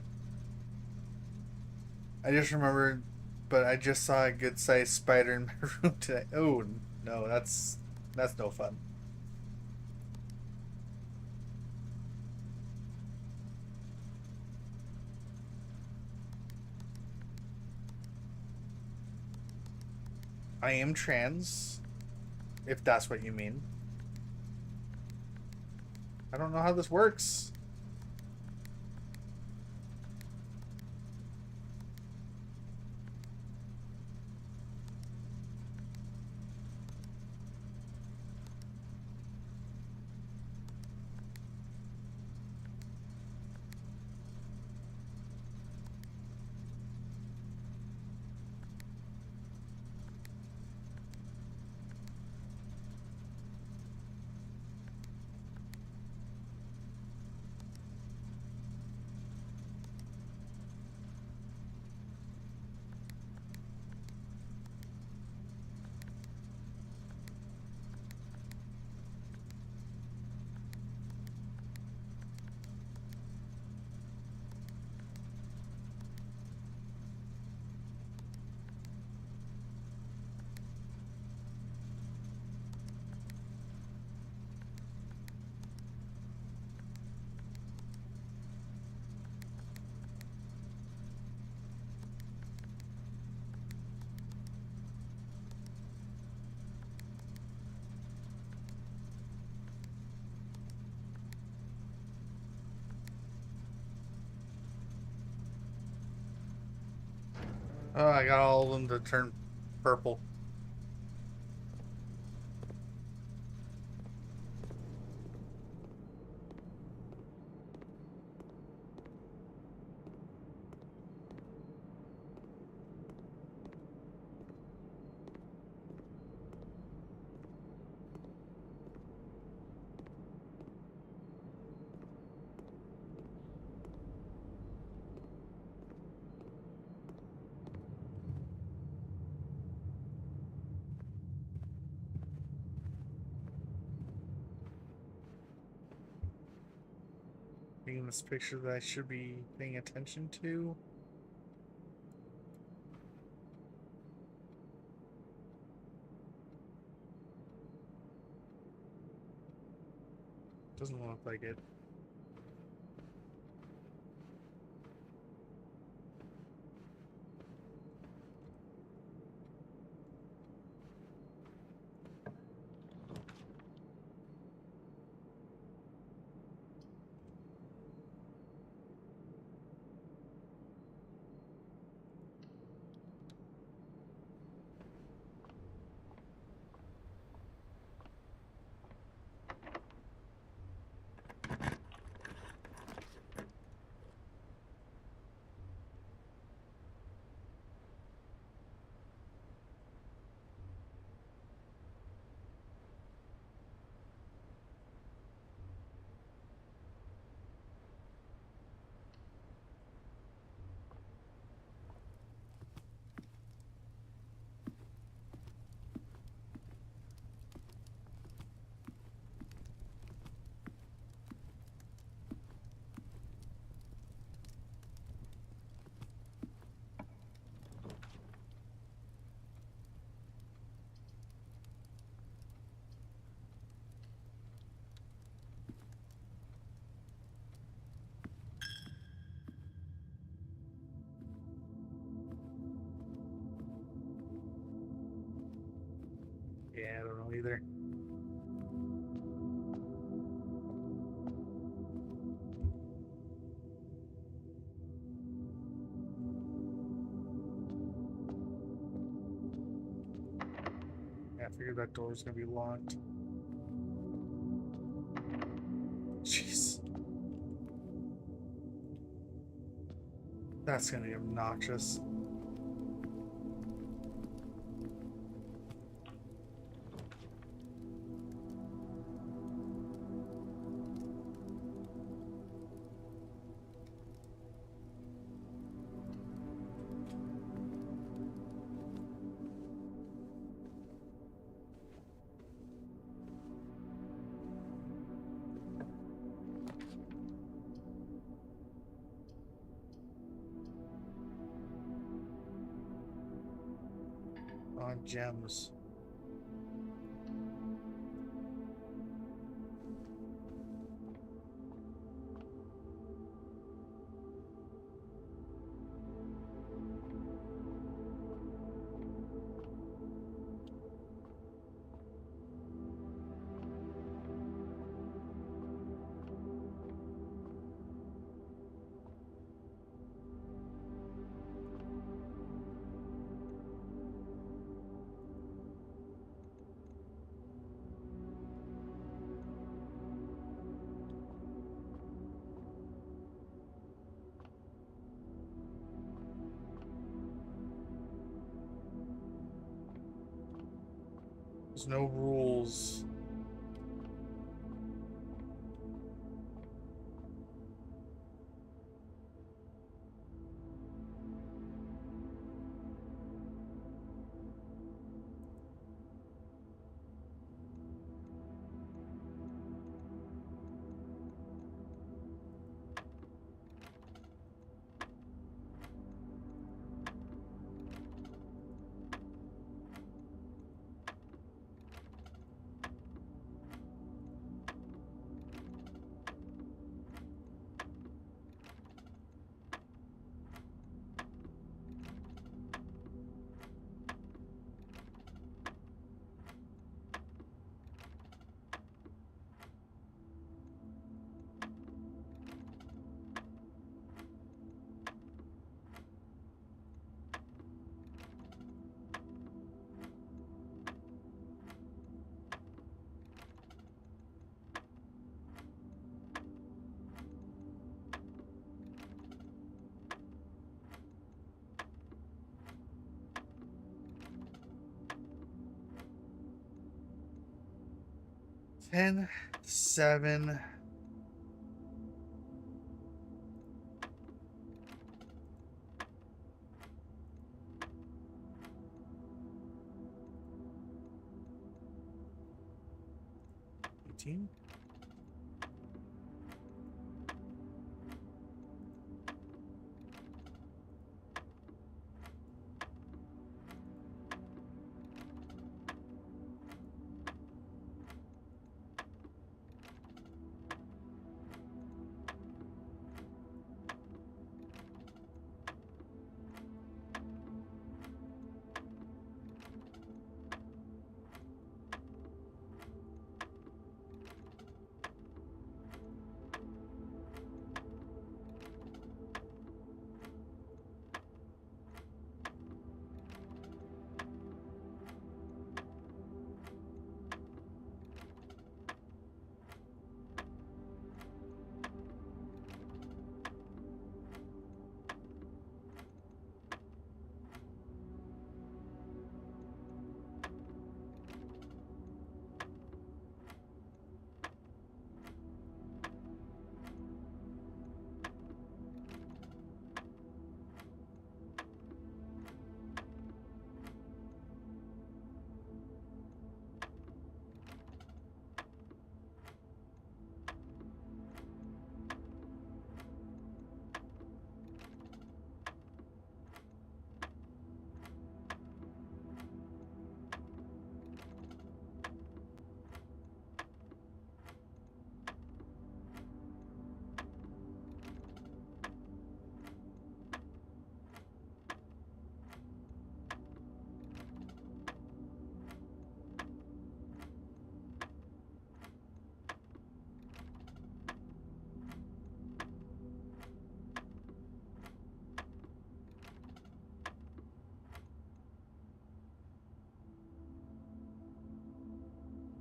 I just remembered, but I just saw a good-sized spider in my room today. Oh, no, that's no fun. I am trans, if that's what you mean. I don't know how this works. Oh, I got all of them to turn purple. Taking this picture that I should be paying attention to. Doesn't look like it. Yeah, I don't know either. Yeah, I figured that door was gonna be locked. Jeez. That's gonna be obnoxious. On gems. There's no rules. 10, 7. Team.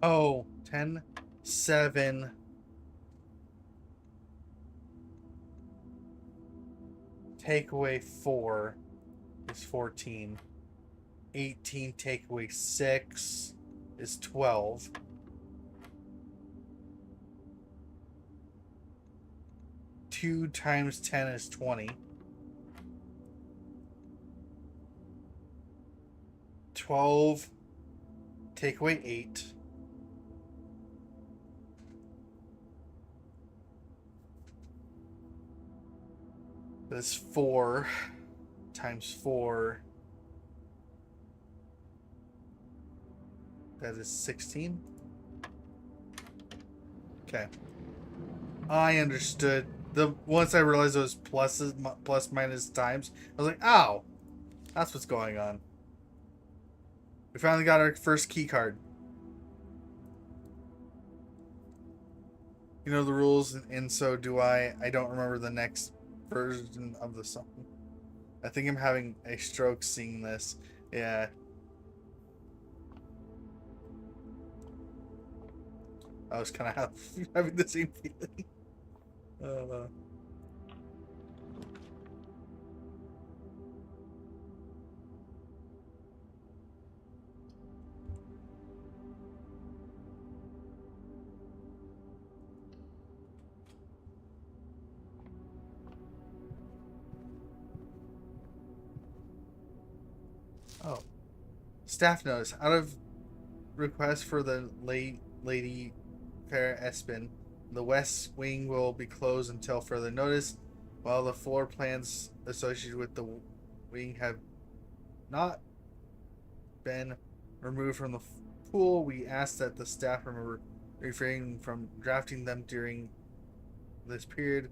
Oh, 10, 7. Take away 4 is 14. 18 take away 6 is 12. Two times 10 is 20. 12 take away 8. That's 4 times 4. That is 16. Okay. I understood. Once I realized it was plus minus times, I was like, "Ow, that's what's going on." We finally got our first key card. You know the rules, and so do I. I don't remember the next version of the song. I think I'm having a stroke seeing this. Yeah. I was kind of having the same feeling. Oh. Staff notice. Out of request for the Lady Fair Espin, the west wing will be closed until further notice. While the floor plans associated with the wing have not been removed from the pool, we ask that the staff remember refrain from drafting them during this period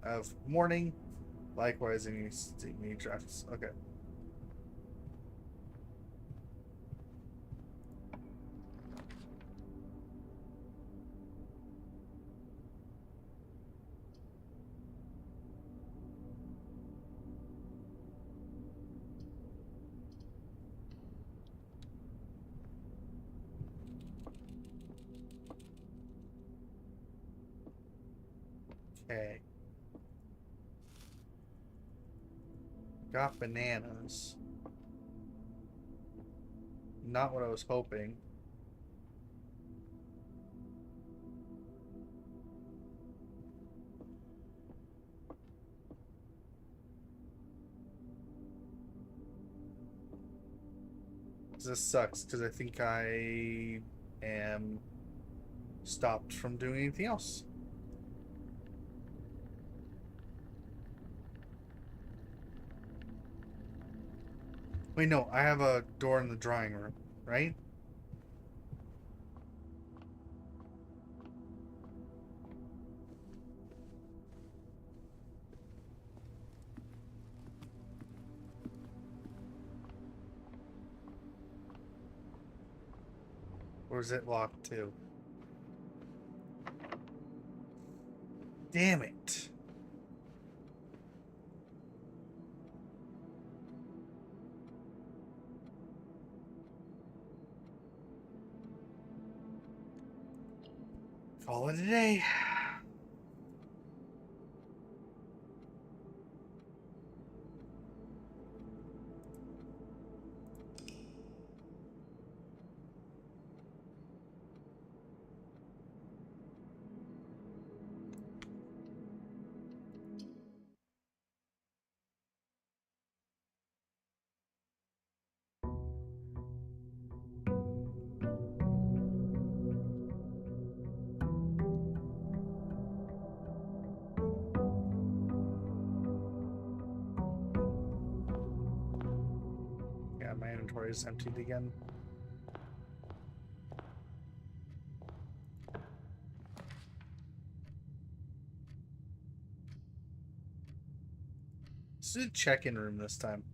of mourning. Likewise, any drafts. Okay. Okay. Got bananas. Not what I was hoping. This sucks because I think I am stopped from doing anything else. Wait, no, I have a door in the drawing room, right? Or is it locked too? Damn it. Call it a day. Yeah, my inventory is emptied again. This is a check-in room this time.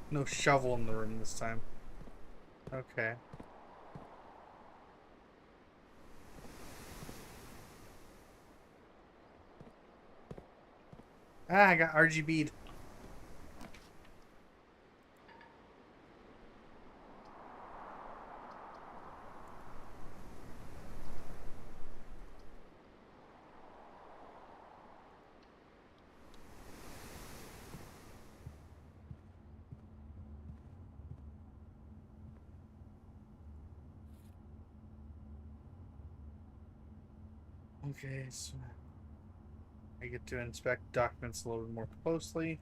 No shovel in the room this time. Okay. Ah, I got RGB'd. Okay, so I get to inspect documents a little bit more closely.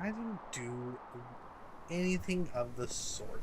I didn't do anything of the sort.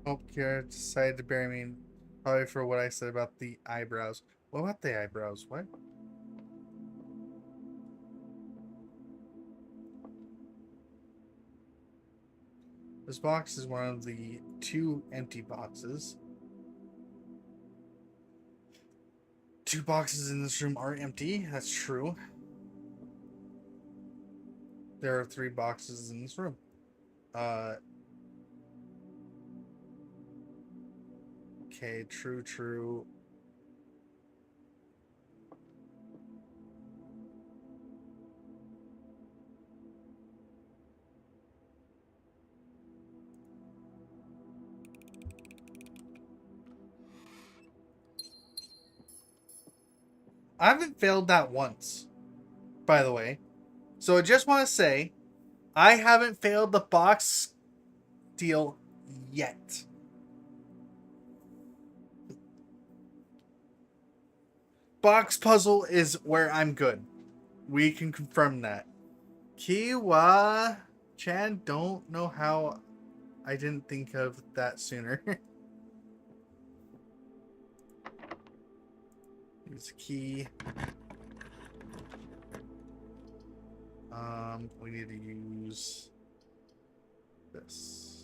Hope Kira decided to bury me, probably for what I said about the eyebrows. What about the eyebrows? What? This box is one of the 2 empty boxes. 2 boxes in this room are empty. That's true. There are 3 boxes in this room. Okay, true. I haven't failed that once, by the way. So I just want to say, I haven't failed the box deal yet. Box puzzle is where I'm good. We can confirm that. Kiwa Chan, don't know how I didn't think of that sooner. Use key. We need to use this.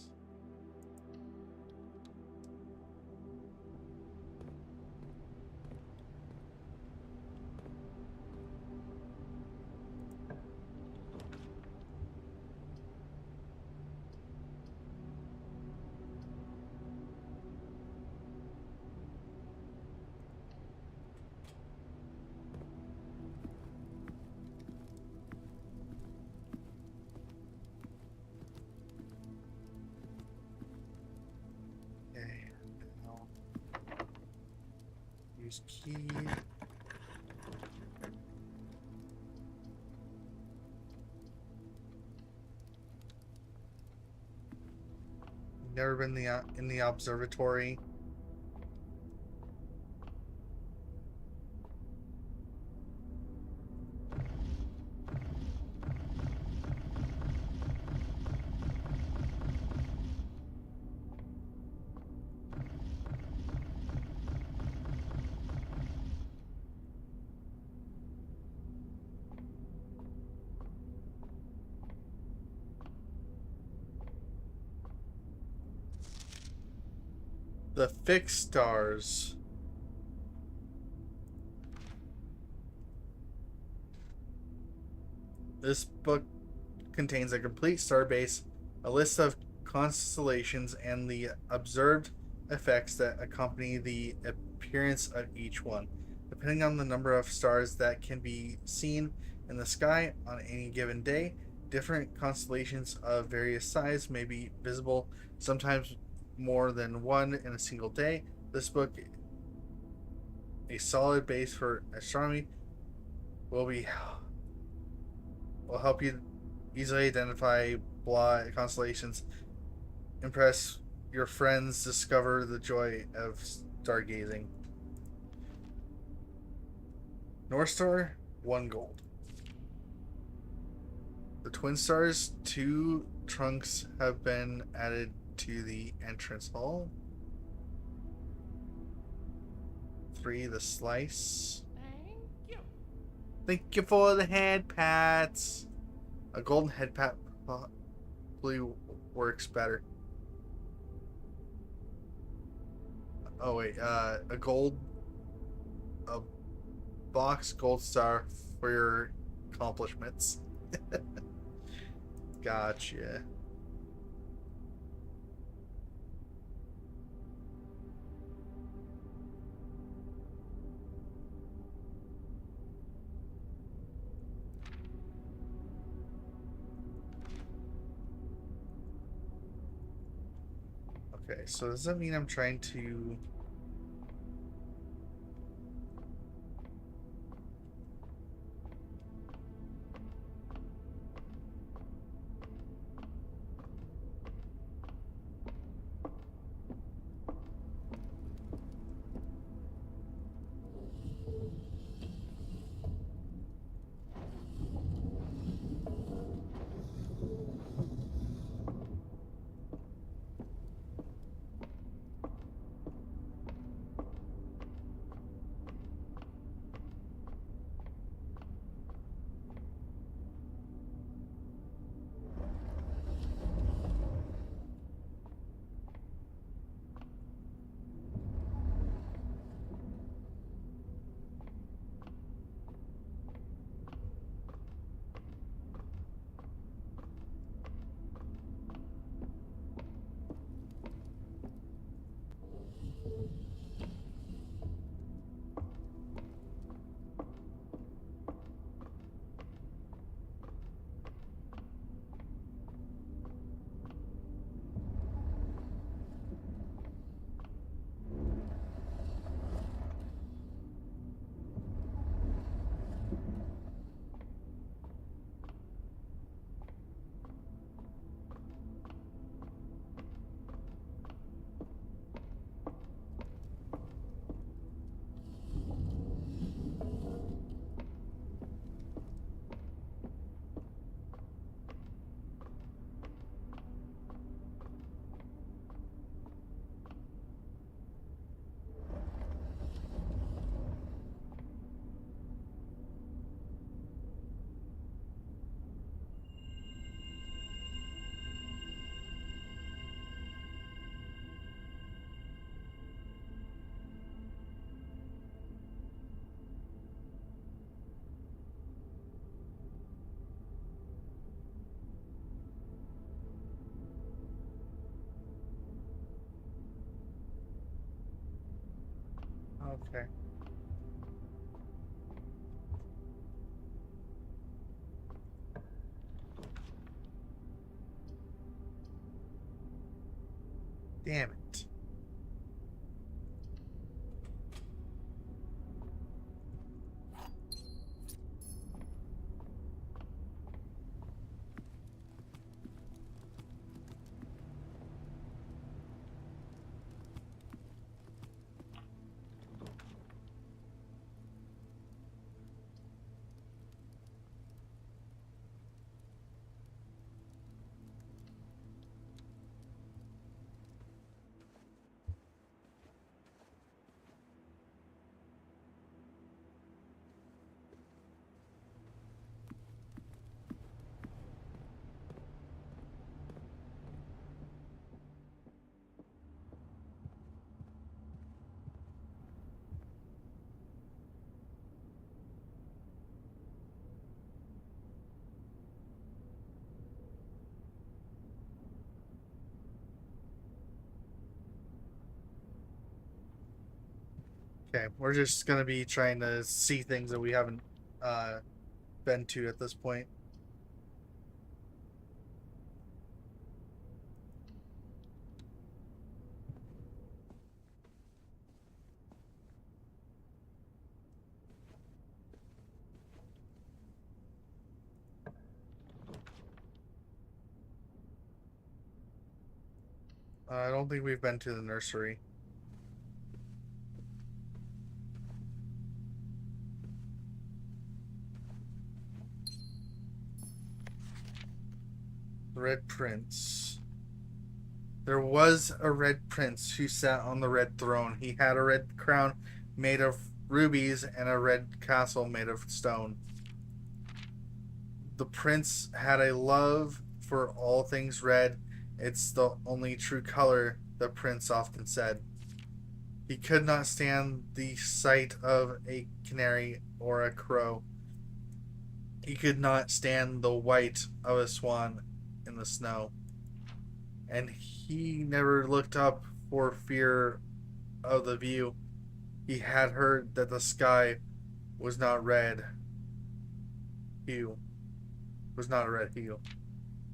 Okay, now use key. Never been in the observatory. The fixed stars. This book contains a complete starbase, a list of constellations, and the observed effects that accompany the appearance of each one. Depending on the number of stars that can be seen in the sky on any given day, different constellations of various size may be visible, sometimes more than one in a single day. This book, a solid base for astronomy, will help you easily identify constellations, impress your friends, discover the joy of stargazing. North Star, 1 gold. The twin stars, 2 trunks have been added to the entrance hall. 3, the slice. Thank you for the head pats. A golden head pat probably works better. Oh wait, a box gold star for your accomplishments. Gotcha. Okay, so does that mean I'm trying to... Okay. Damn it. Okay, we're just gonna be trying to see things that we haven't uh been to at this point. I don't think we've been to the nursery. The Red Prince. There was a Red Prince who sat on the red throne. He had a red crown made of rubies and a red castle made of stone. The prince had a love for all things red. It's the only true color, the prince often said. He could not stand the sight of a canary or a crow. He could not stand the white of a swan in the snow. And he never looked up for fear of the view. He had heard that the sky was not red hue. Was not a red hue.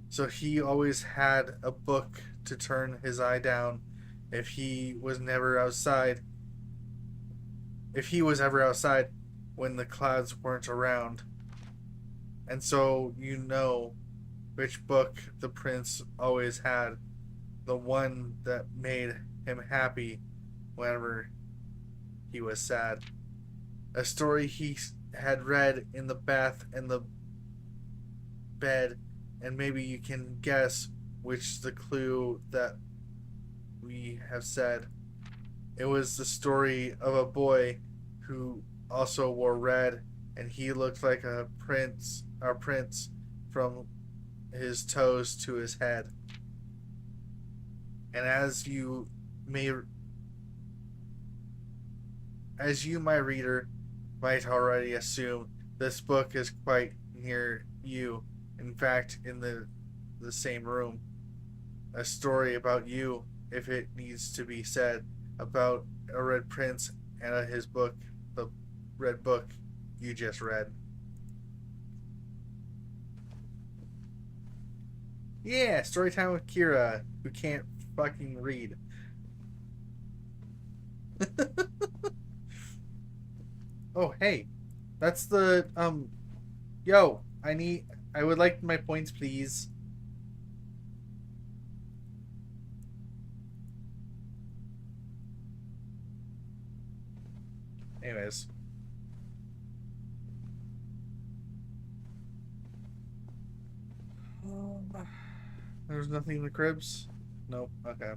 So he always had a book to turn his eye down if he was never outside. If he was ever outside when the clouds weren't around. And so you know which book the prince always had. The one that made him happy whenever he was sad. A story he had read in the bath and the bed, and maybe you can guess which the clue that we have said. It was the story of a boy who also wore red, and he looked like a prince from his toes to his head. And as you, my reader, might already assume, this book is quite near you. In fact, in the same room. A story about you, if it needs to be said, about a red prince and his book, the red book you just read. Yeah, story time with Kira, who can't fucking read. Oh, hey. That's the yo, I would like my points, please. Anyways. There's nothing in the cribs? Nope. Okay.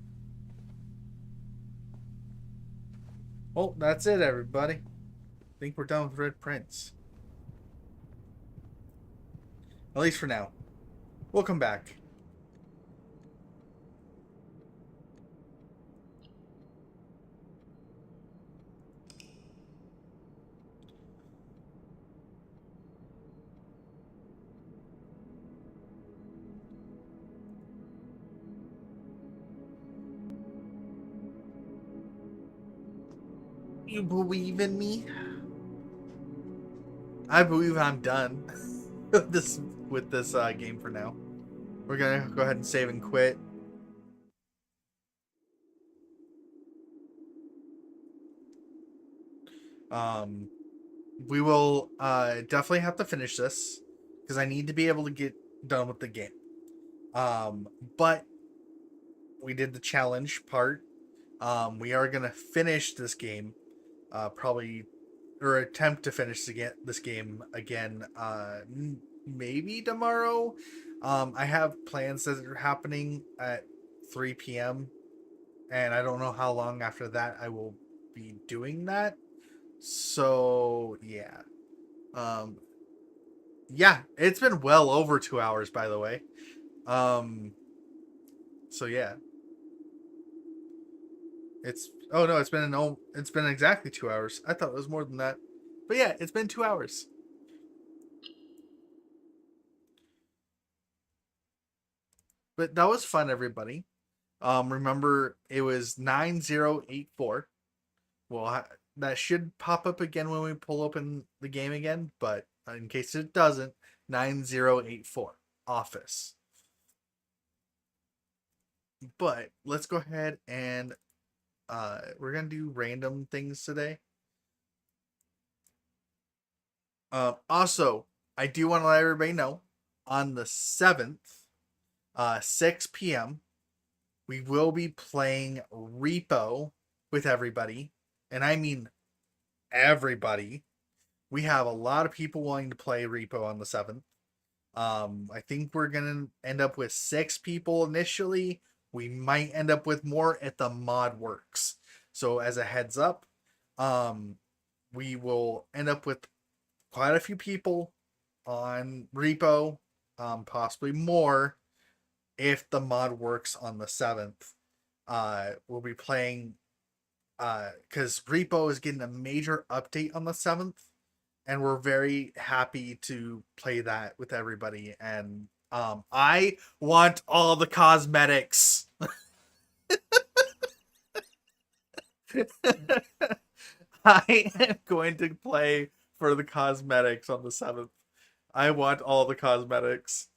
Well, that's it, everybody. I think we're done with Red Prince. At least for now. We'll come back. You believe in me? I believe I'm done with this game for now. We're gonna go ahead and save and quit. We will definitely have to finish this because I need to be able to get done with the game. But we did the challenge part. We are gonna finish this game, probably, or attempt to finish this game again. Maybe tomorrow. I have plans that are happening at 3 p.m. and I don't know how long after that I will be doing that. So yeah. Um, yeah, it's been well over 2 hours, by the way. So yeah. It's oh no, it's been exactly 2 hours. I thought it was more than that. But yeah, it's been 2 hours. But that was fun, everybody. Remember it was 9084. Well, that should pop up again when we pull open the game again, but in case it doesn't, 9084 office. But let's go ahead and we're gonna do random things today. Also, I do want to let everybody know on the 7th, 6 p.m., we will be playing Repo with everybody. And I mean everybody. We have a lot of people wanting to play Repo on the 7th. I think we're going to end up with 6 people initially. We might end up with more if the mod works. So as a heads up, we will end up with quite a few people on Repo, possibly more if the mod works on the 7th. We'll be playing because Repo is getting a major update on the 7th, and we're very happy to play that with everybody. And I want all the cosmetics. I am going to play for the cosmetics on the 7th. I want all the cosmetics.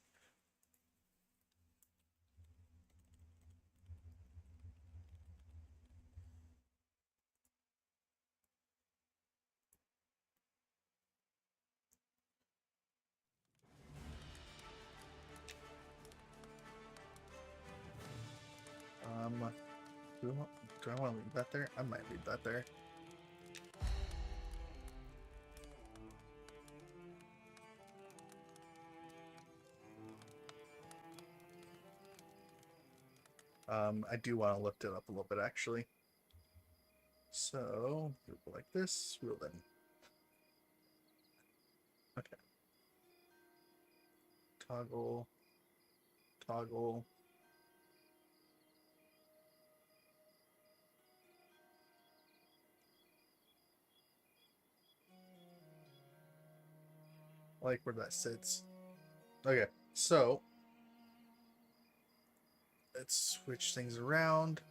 Do I want to leave that there? I might leave that there. I do want to lift it up a little bit, actually. So, we'll go like this. We'll then. Okay. Toggle. Toggle. I like where that sits. Okay, so let's switch things around.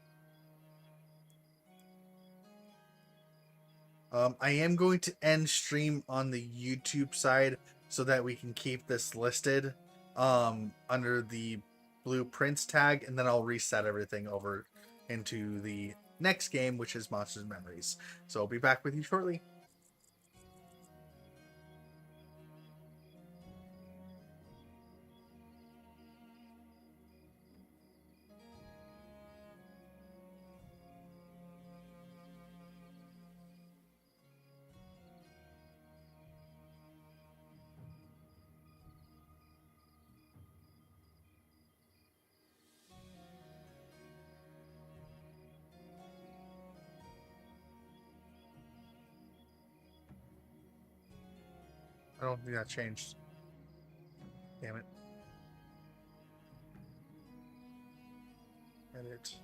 I am going to end stream on the YouTube side so that we can keep this listed under the blueprints tag, and then I'll reset everything over into the next game, which is Monsters Memories. So I'll be back with you shortly. I don't think that changed. Damn it. Edit.